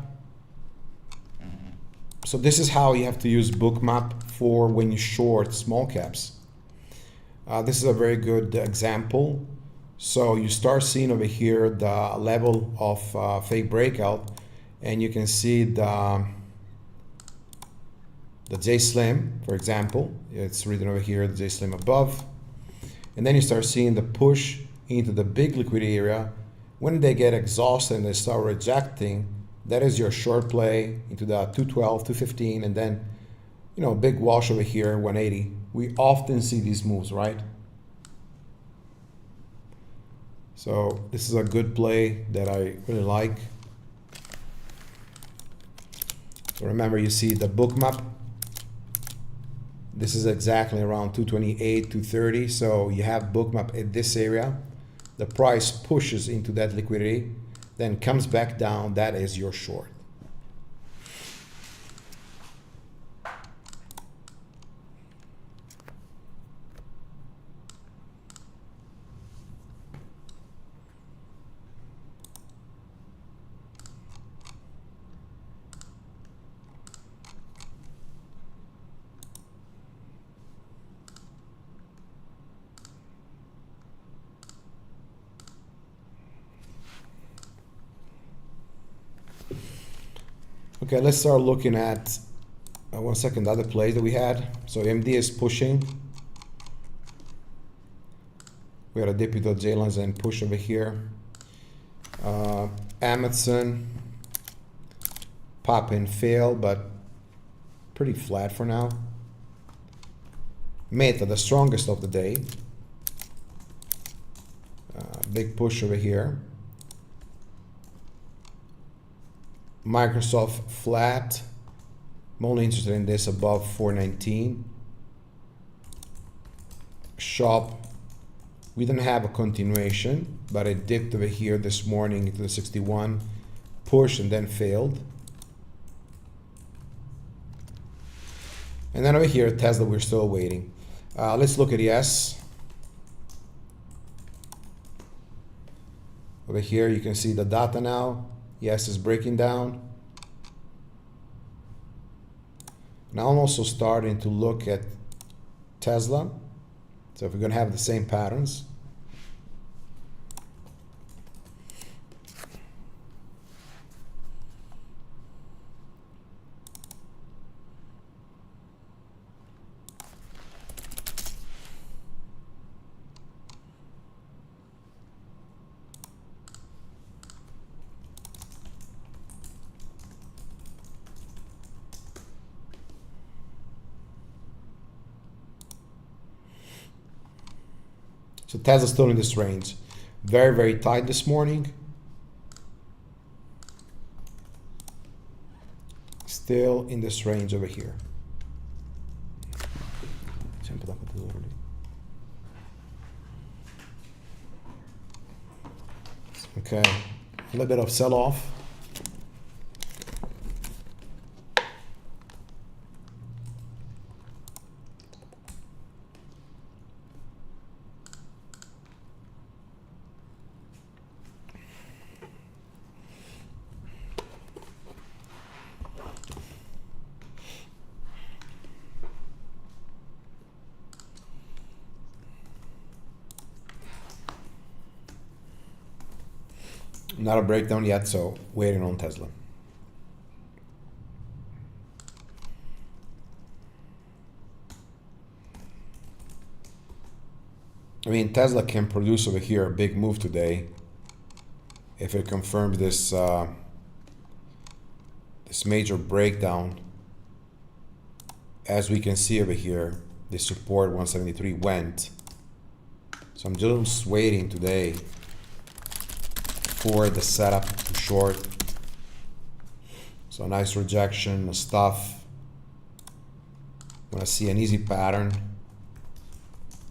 So this is how you have to use Bookmap for when you short small caps. This is a very good example. So you start seeing over here the level of fake breakout, and you can see the J Slim, for example. It's written over here, the J Slim above. And then you start seeing the push into the big liquidity area. When they get exhausted and they start rejecting, that is your short play into the 212, 215, and then, you know, big wash over here, 180. We often see these moves, right? So this is a good play that I really like. So remember, you see the Bookmap. This is exactly around 228, 230. So you have Bookmap at this area. The price pushes into that liquidity, then comes back down. That is your short. Okay, let's start looking at, 1 second, the other plays that we had. So MD is pushing. We had a dip into J-lines and push over here. Amazon, pop and fail, but pretty flat for now. Meta, the strongest of the day. Big push over here. Microsoft flat. I'm only interested in this above 419. Shop, we didn't have a continuation, but it dipped over here this morning into the 61, pushed and then failed. And then over here, Tesla, we're still waiting. Let's look at ES. Over here, you can see the data now. Yes, is breaking down. Now I'm also starting to look at Tesla. So if we're going to have the same patterns. So Tesla's still in this range. Very, very tight this morning. Still in this range over here. Okay, a little bit of sell-off. Not a breakdown yet, so waiting on Tesla. I mean, Tesla can produce over here a big move today if it confirms this this major breakdown. As we can see over here, the support 173 went. So I'm just waiting today for the setup to short. So nice rejection stuff. Wanna see an easy pattern,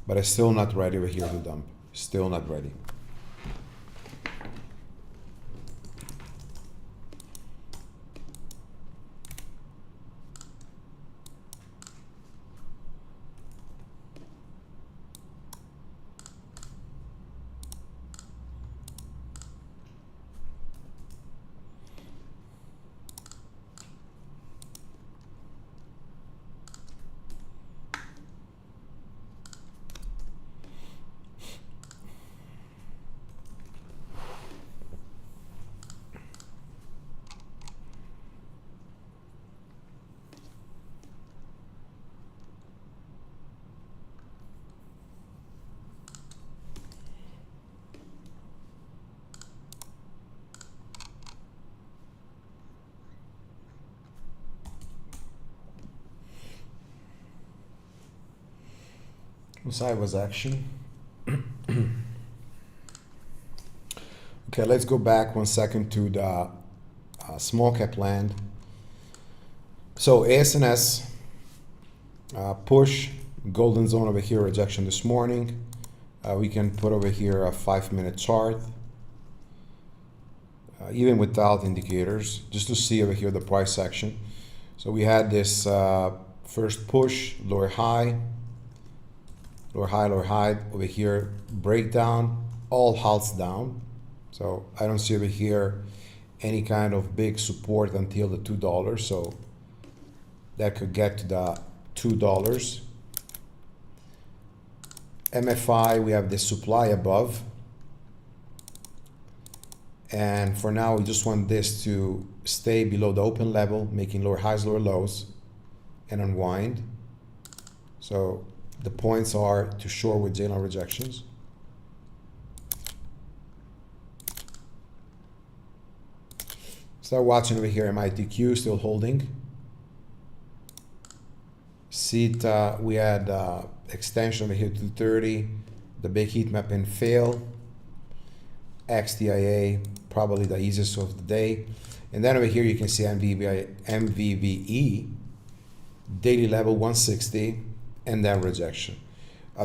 but I'm still not ready over here to dump. Still not ready. Sideways action. Okay, let's go back 1 second to the small cap land. So ASNS push golden zone over here, rejection this morning. We can put over here a 5-minute chart, even without indicators, just to see over here the price action. So we had this first push, lower high, lower high over here, breakdown, all halts down. So I don't see over here any kind of big support until the $2. So that could get to the $2. MFI, we have the supply above. And for now, we just want this to stay below the open level, making lower highs, lower lows, and unwind. So the points are to short with J-line rejections. Start watching over here, MITQ still holding. CETA, we had extension over here to 230. The big heat map and fail. XTIA, probably the easiest of the day. And then over here you can see MVVE, daily level 160, and then rejection.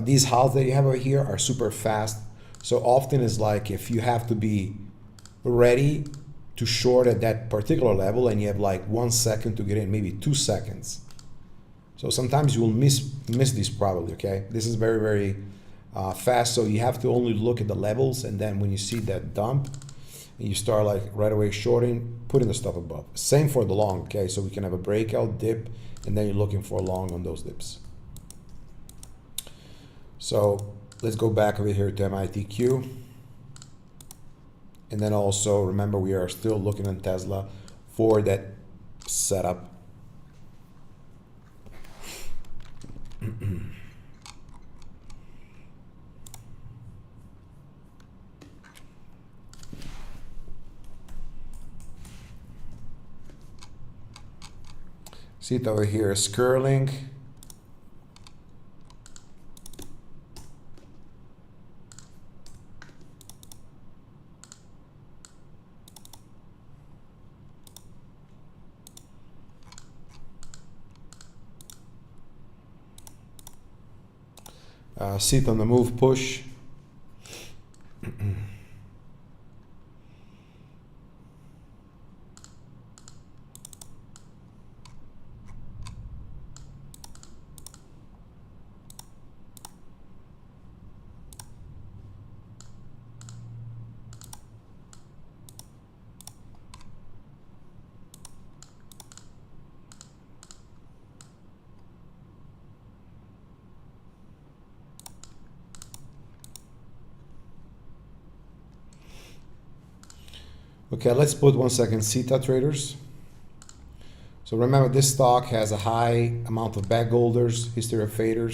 These halts that you have over here are super fast. So often it's like if you have to be ready to short at that particular level and you have like 1 second to get in, maybe 2 seconds. So sometimes you will miss this probably, okay? This is very, very fast, so you have to only look at the levels, and then when you see that dump, and you start like right away shorting, putting the stuff above. Same for the long, okay? So we can have a breakout dip, and then you're looking for a long on those dips. So let's go back over here to MITQ. And then also remember we are still looking at Tesla for that setup. See it over here is curling. Sit on the move push. Okay, let's put 1 second JTraders. So remember, this stock has a high amount of bag holders, history of fader,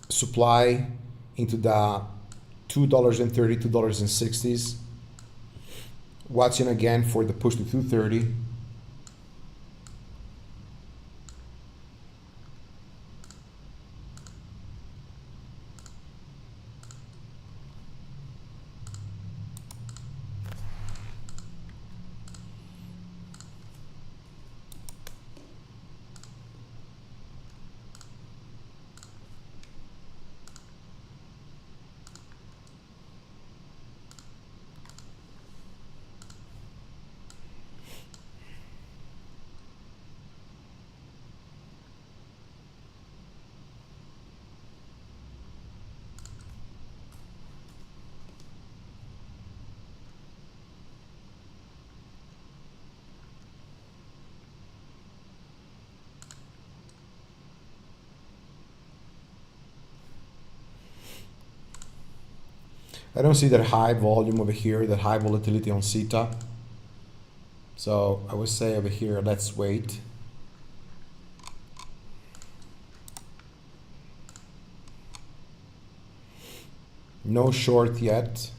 supply into the $2.30, $2.60s. Watching again for the push to 230. I don't see that high volume over here, that high volatility on Jta. So I would say over here, let's wait. No short yet.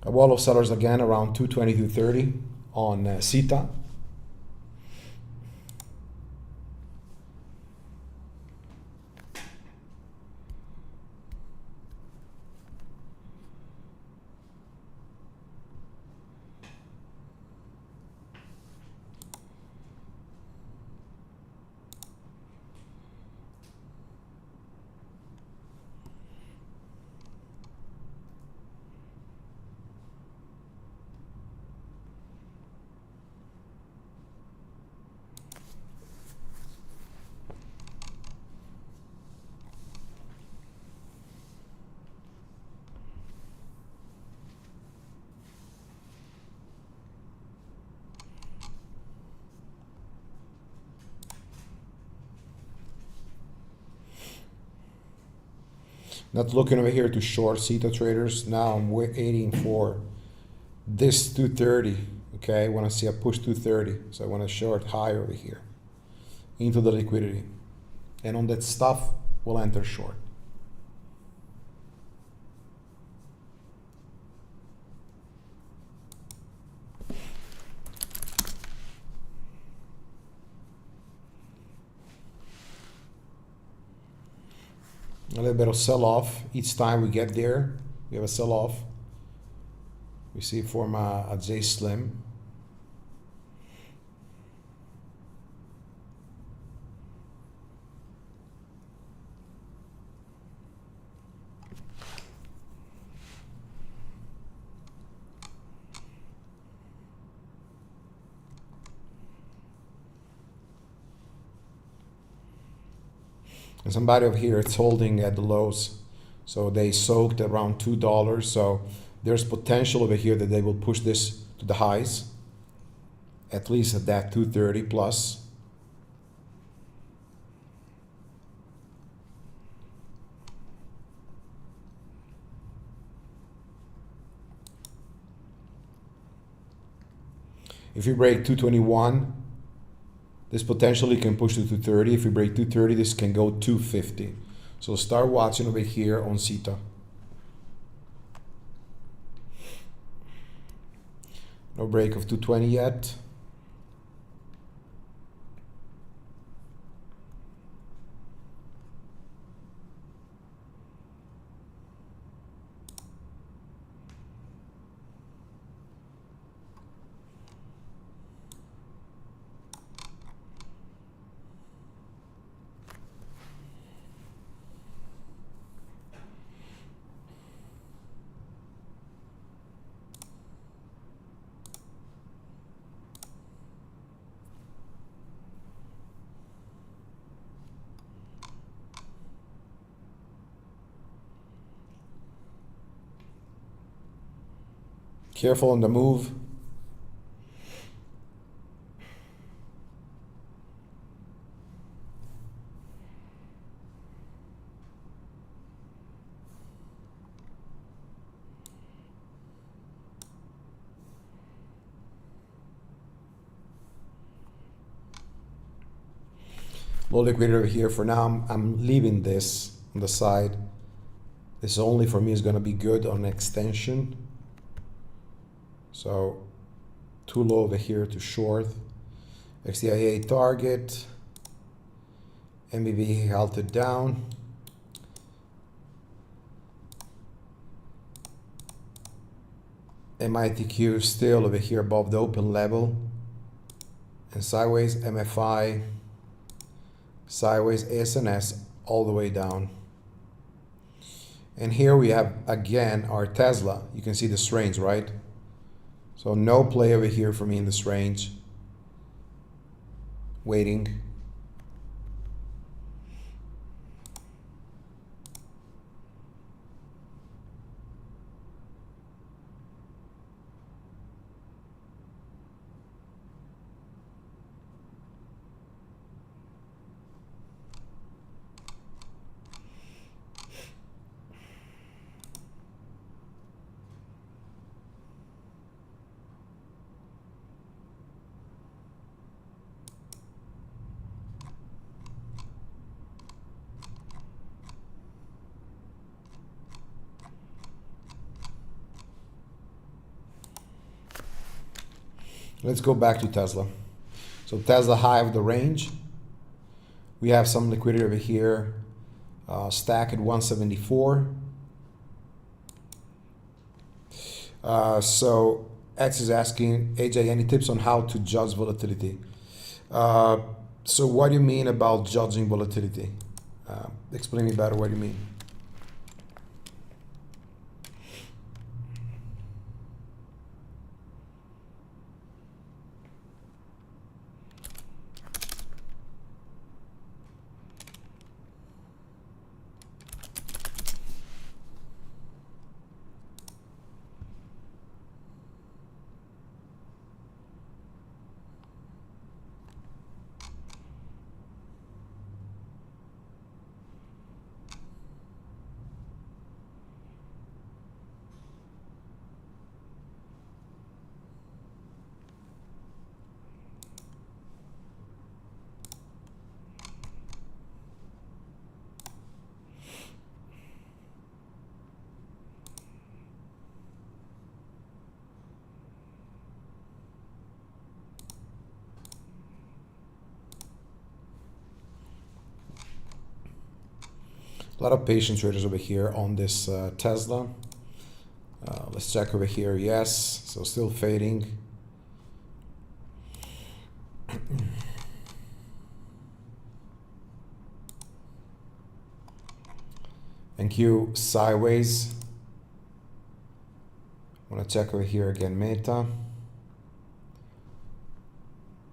A wall of sellers again around 220, 230 on Jta. Not looking over here to short JTraders. Now I'm waiting for this 230. Okay, I want to see a push 230. So I want to short high over here into the liquidity. And on that stuff, we'll enter short. A little bit of sell-off each time we get there. We have a sell-off. We see it form a J slim. And somebody over here is holding at the lows. So they soaked around $2. So there's potential over here that they will push this to the highs, at least at that 230 plus. If you break 221, this potentially can push to 230. If we break 230, this can go 250. So start watching over here on Jta. No break of 220 yet. Careful on the move. Low liquidity over here. For now, I'm leaving this on the side. This only for me is going to be good on extension. So too low over here to short. XDIA target. MBV held it down. MITQ still over here above the open level. And sideways MFI. Sideways ASNS all the way down. And here we have again our Tesla. You can see this range, right? So no play over here for me in this range. Waiting. Let's go back to Tesla. So Tesla high of the range. We have some liquidity over here. Stack at 174. So X is asking, AJ, any tips on how to judge volatility? So what do you mean about judging volatility? Explain me better what you mean. A lot of patient traders over here on this Tesla. Let's check over here. Yes, so still fading. And Q sideways. I want to check over here again, Meta.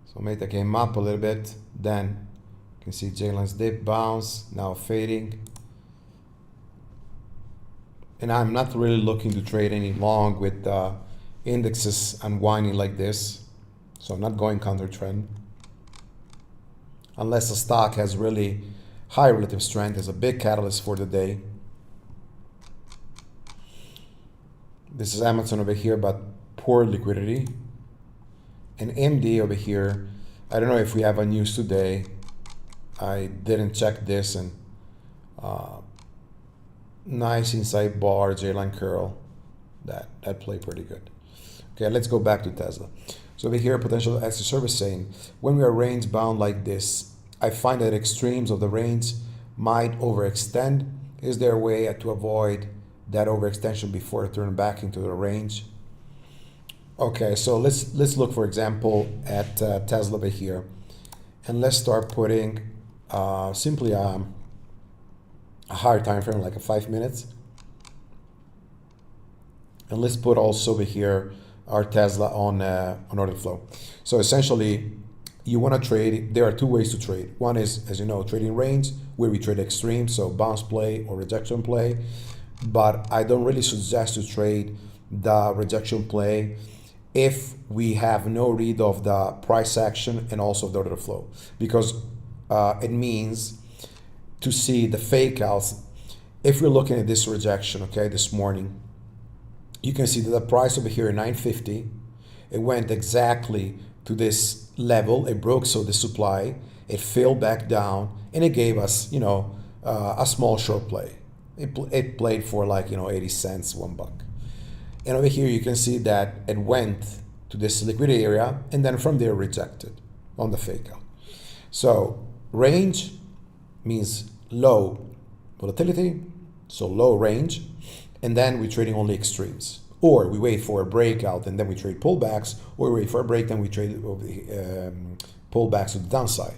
So Meta came up a little bit. Then you can see Jalen's dip bounce, now fading. And I'm not really looking to trade any long with indexes unwinding like this. So I'm not going counter trend. Unless the stock has really high relative strength as a big catalyst for the day. This is Amazon over here, but poor liquidity. And MD over here, I don't know if we have a news today. I didn't check this, and nice inside bar, J-line curl. That played pretty good. Okay, let's go back to Tesla. So over here, potential access service saying, when we are range bound like this, I find that extremes of the range might overextend. Is there a way to avoid that overextension before I turn back into the range? Okay, so let's look, for example, at Tesla over here, and let's start putting simply a higher time frame, like a 5 minutes, and let's put also over here our Tesla on order flow. So essentially, you want to trade. There are two ways to trade. One is, as you know, trading range, where we trade extreme, so bounce play or rejection play. But I don't really suggest to trade the rejection play if we have no read of the price action and also the order flow, because it means to see the fake outs. If we're looking at this rejection, okay, this morning, you can see that the price over here at 950, it went exactly to this level. It broke so the supply, it fell back down, and it gave us, you know, a small short play. It played for like, you know, 80 cents, $1. And over here you can see that it went to this liquidity area and then from there rejected on the fake out. So range means low volatility, so low range, and then we're trading only extremes. Or we wait for a breakout and then we trade pullbacks, or we wait for a break, then we trade pullbacks to the downside.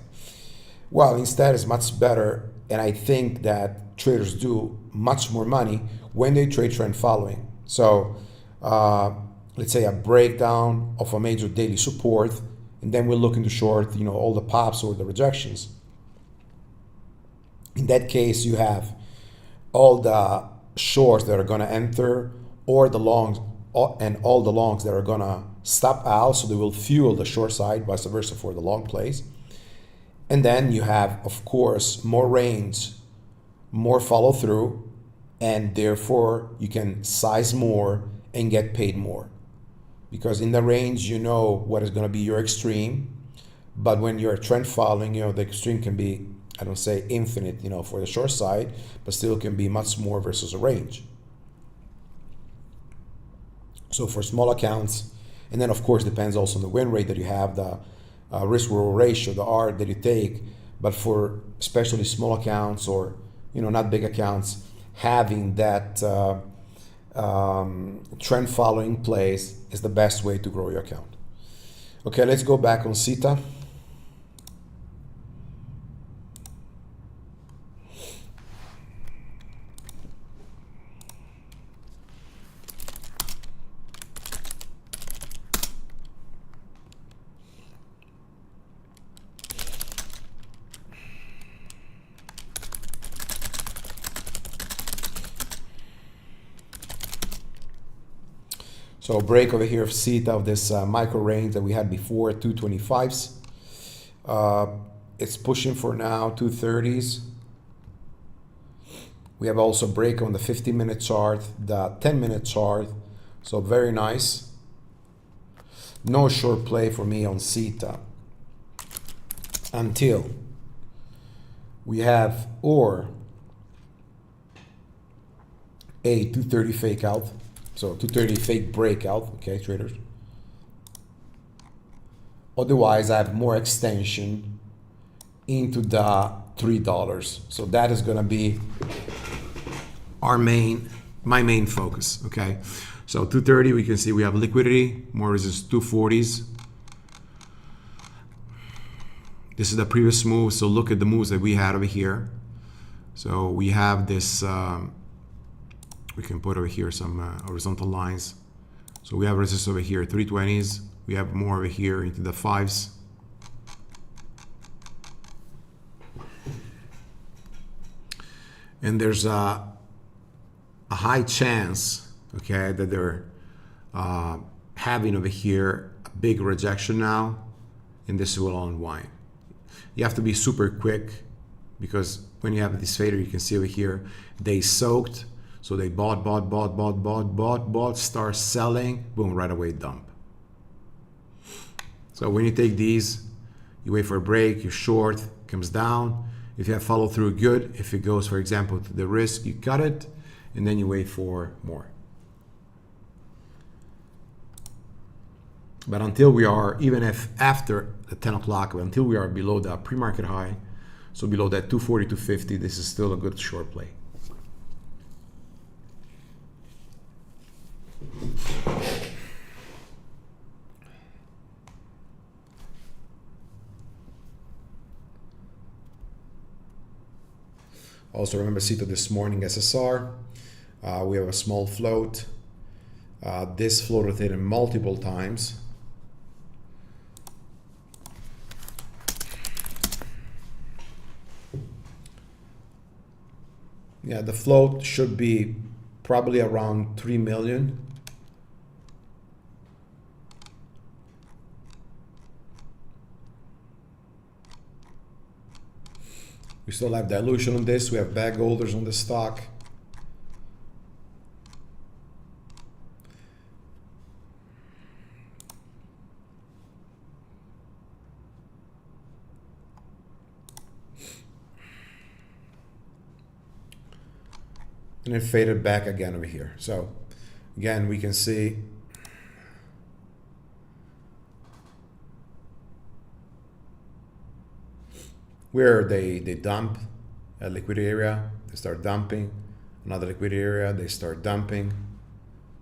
Well, instead it's much better, and I think that traders do much more money when they trade trend following. So let's say a breakdown of a major daily support, and then we're looking to short, you know, all the pops or the rejections. In that case, you have all the shorts that are going to enter, or the longs, and all the longs that are going to stop out, so they will fuel the short side, vice versa for the long plays. And then you have, of course, more range, more follow through, and therefore you can size more and get paid more. Because in the range, you know what is going to be your extreme, but when you're trend following, you know, the extreme can be, I don't say infinite, you know, for the short side, but still can be much more versus a range. So for small accounts, and then of course depends also on the win rate that you have, the risk reward ratio, the R that you take. But for especially small accounts, or, you know, not big accounts, having that trend following plays is the best way to grow your account. Okay, let's go back on Sita. So break over here of Sita of this micro range that we had before, 225s. It's pushing for now 230s. We have also break on the 50-minute chart, the 10-minute chart. So very nice. No short play for me on Sita until we have or a 230 fake out. So 230 fake breakout, okay, traders. Otherwise, I have more extension into the $3. So that is gonna be my main focus, okay? So 230, we can see we have liquidity, more resistance 240s. This is the previous move, so look at the moves that we had over here. So we have this, we can put over here some horizontal lines. So we have resistance over here, 320s. We have more over here into the 5s. And there's a high chance, okay, that they're having over here a big rejection now, and this will unwind. You have to be super quick, because when you have this fader, you can see over here, they soaked. So they bought, start selling, boom, right away dump. So when you take these, you wait for a break, you short, comes down. If you have follow through, good. If it goes, for example, to the risk, you cut it, and then you wait for more. But until we are, even if after the 10 o'clock, until we are below the pre-market high, so below that 240, 250, this is still a good short play. Also remember CETA this morning, SSR. We have a small float. This float rotated multiple times. Yeah, the float should be probably around 3 million. We still have dilution on this. We have bag holders on the stock. And it faded back again over here. So again, we can see where they dump a liquidity area, they start dumping. Another liquidity area, they start dumping.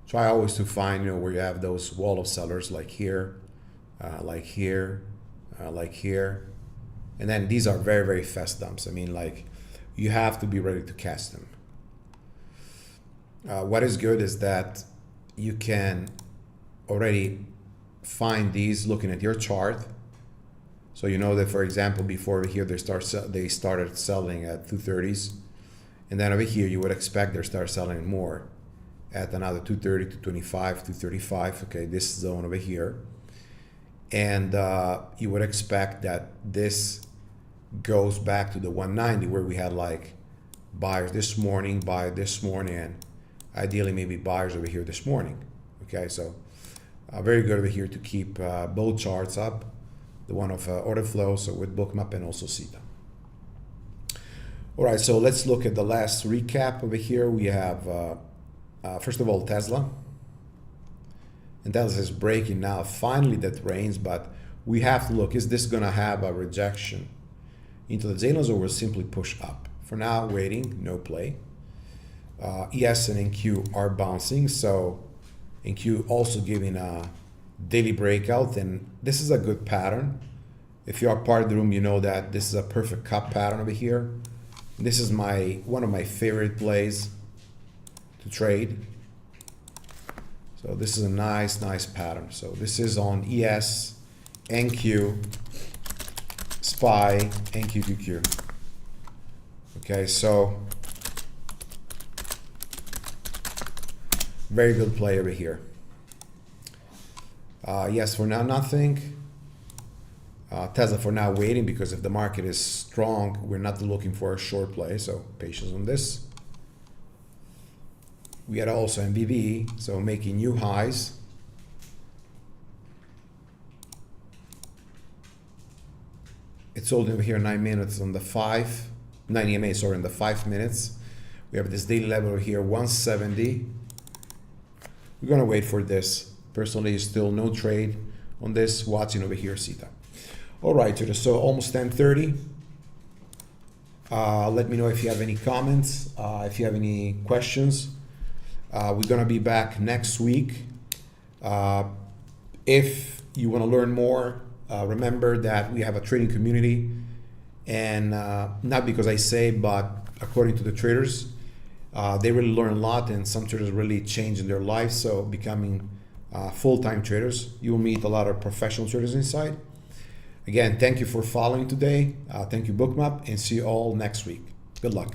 Try always to find, where you have those wall of sellers, like here, like here, like here. And then these are very, very fast dumps. I mean, like, you have to be ready to catch them. What is good is that you can already find these looking at your chart. So you know that, for example, before over here they started selling at 230s, and then over here you would expect they start selling more at another 230, 225, 235. Okay, this zone over here, and you would expect that this goes back to the 190 where we had like buyers this morning, buy this morning, and ideally maybe buyers over here this morning. Okay, so very good over here to keep both charts up, the one of order flow, so with Bookmap and also CETA. All right, so let's look at the last recap over here. We have first of all Tesla, and Tesla is breaking now. Finally that range, but we have to look, is this gonna have a rejection into the Zenos or will simply push up? For now, waiting, no play. ES and NQ are bouncing, so NQ also giving a daily breakout, and this is a good pattern. If you are part of the room, you know that this is a perfect cup pattern over here. This is one of my favorite plays to trade. So this is a nice pattern. So this is on ES, NQ, SPY, NQQQ. Okay, so very good play over here. Yes, for now nothing. Tesla for now waiting, because if the market is strong, we're not looking for a short play, so patience on this. We had also MBV, so making new highs. It's holding over here 9 minutes on the 9 EMA, sorry, in the 5 minutes. We have this daily level over here, 170. We're gonna wait for this. Personally, still no trade on this. Watching over here, CETA. All right, so almost 10:30. Let me know if you have any comments, if you have any questions. We're gonna be back next week. If you wanna learn more, remember that we have a trading community, and not because I say, but according to the traders, they really learn a lot, and some traders really change in their lives. So becoming full-time traders, you will meet a lot of professional traders inside. Again, thank you for following today. Thank you, Bookmap, and see you all next week. Good luck.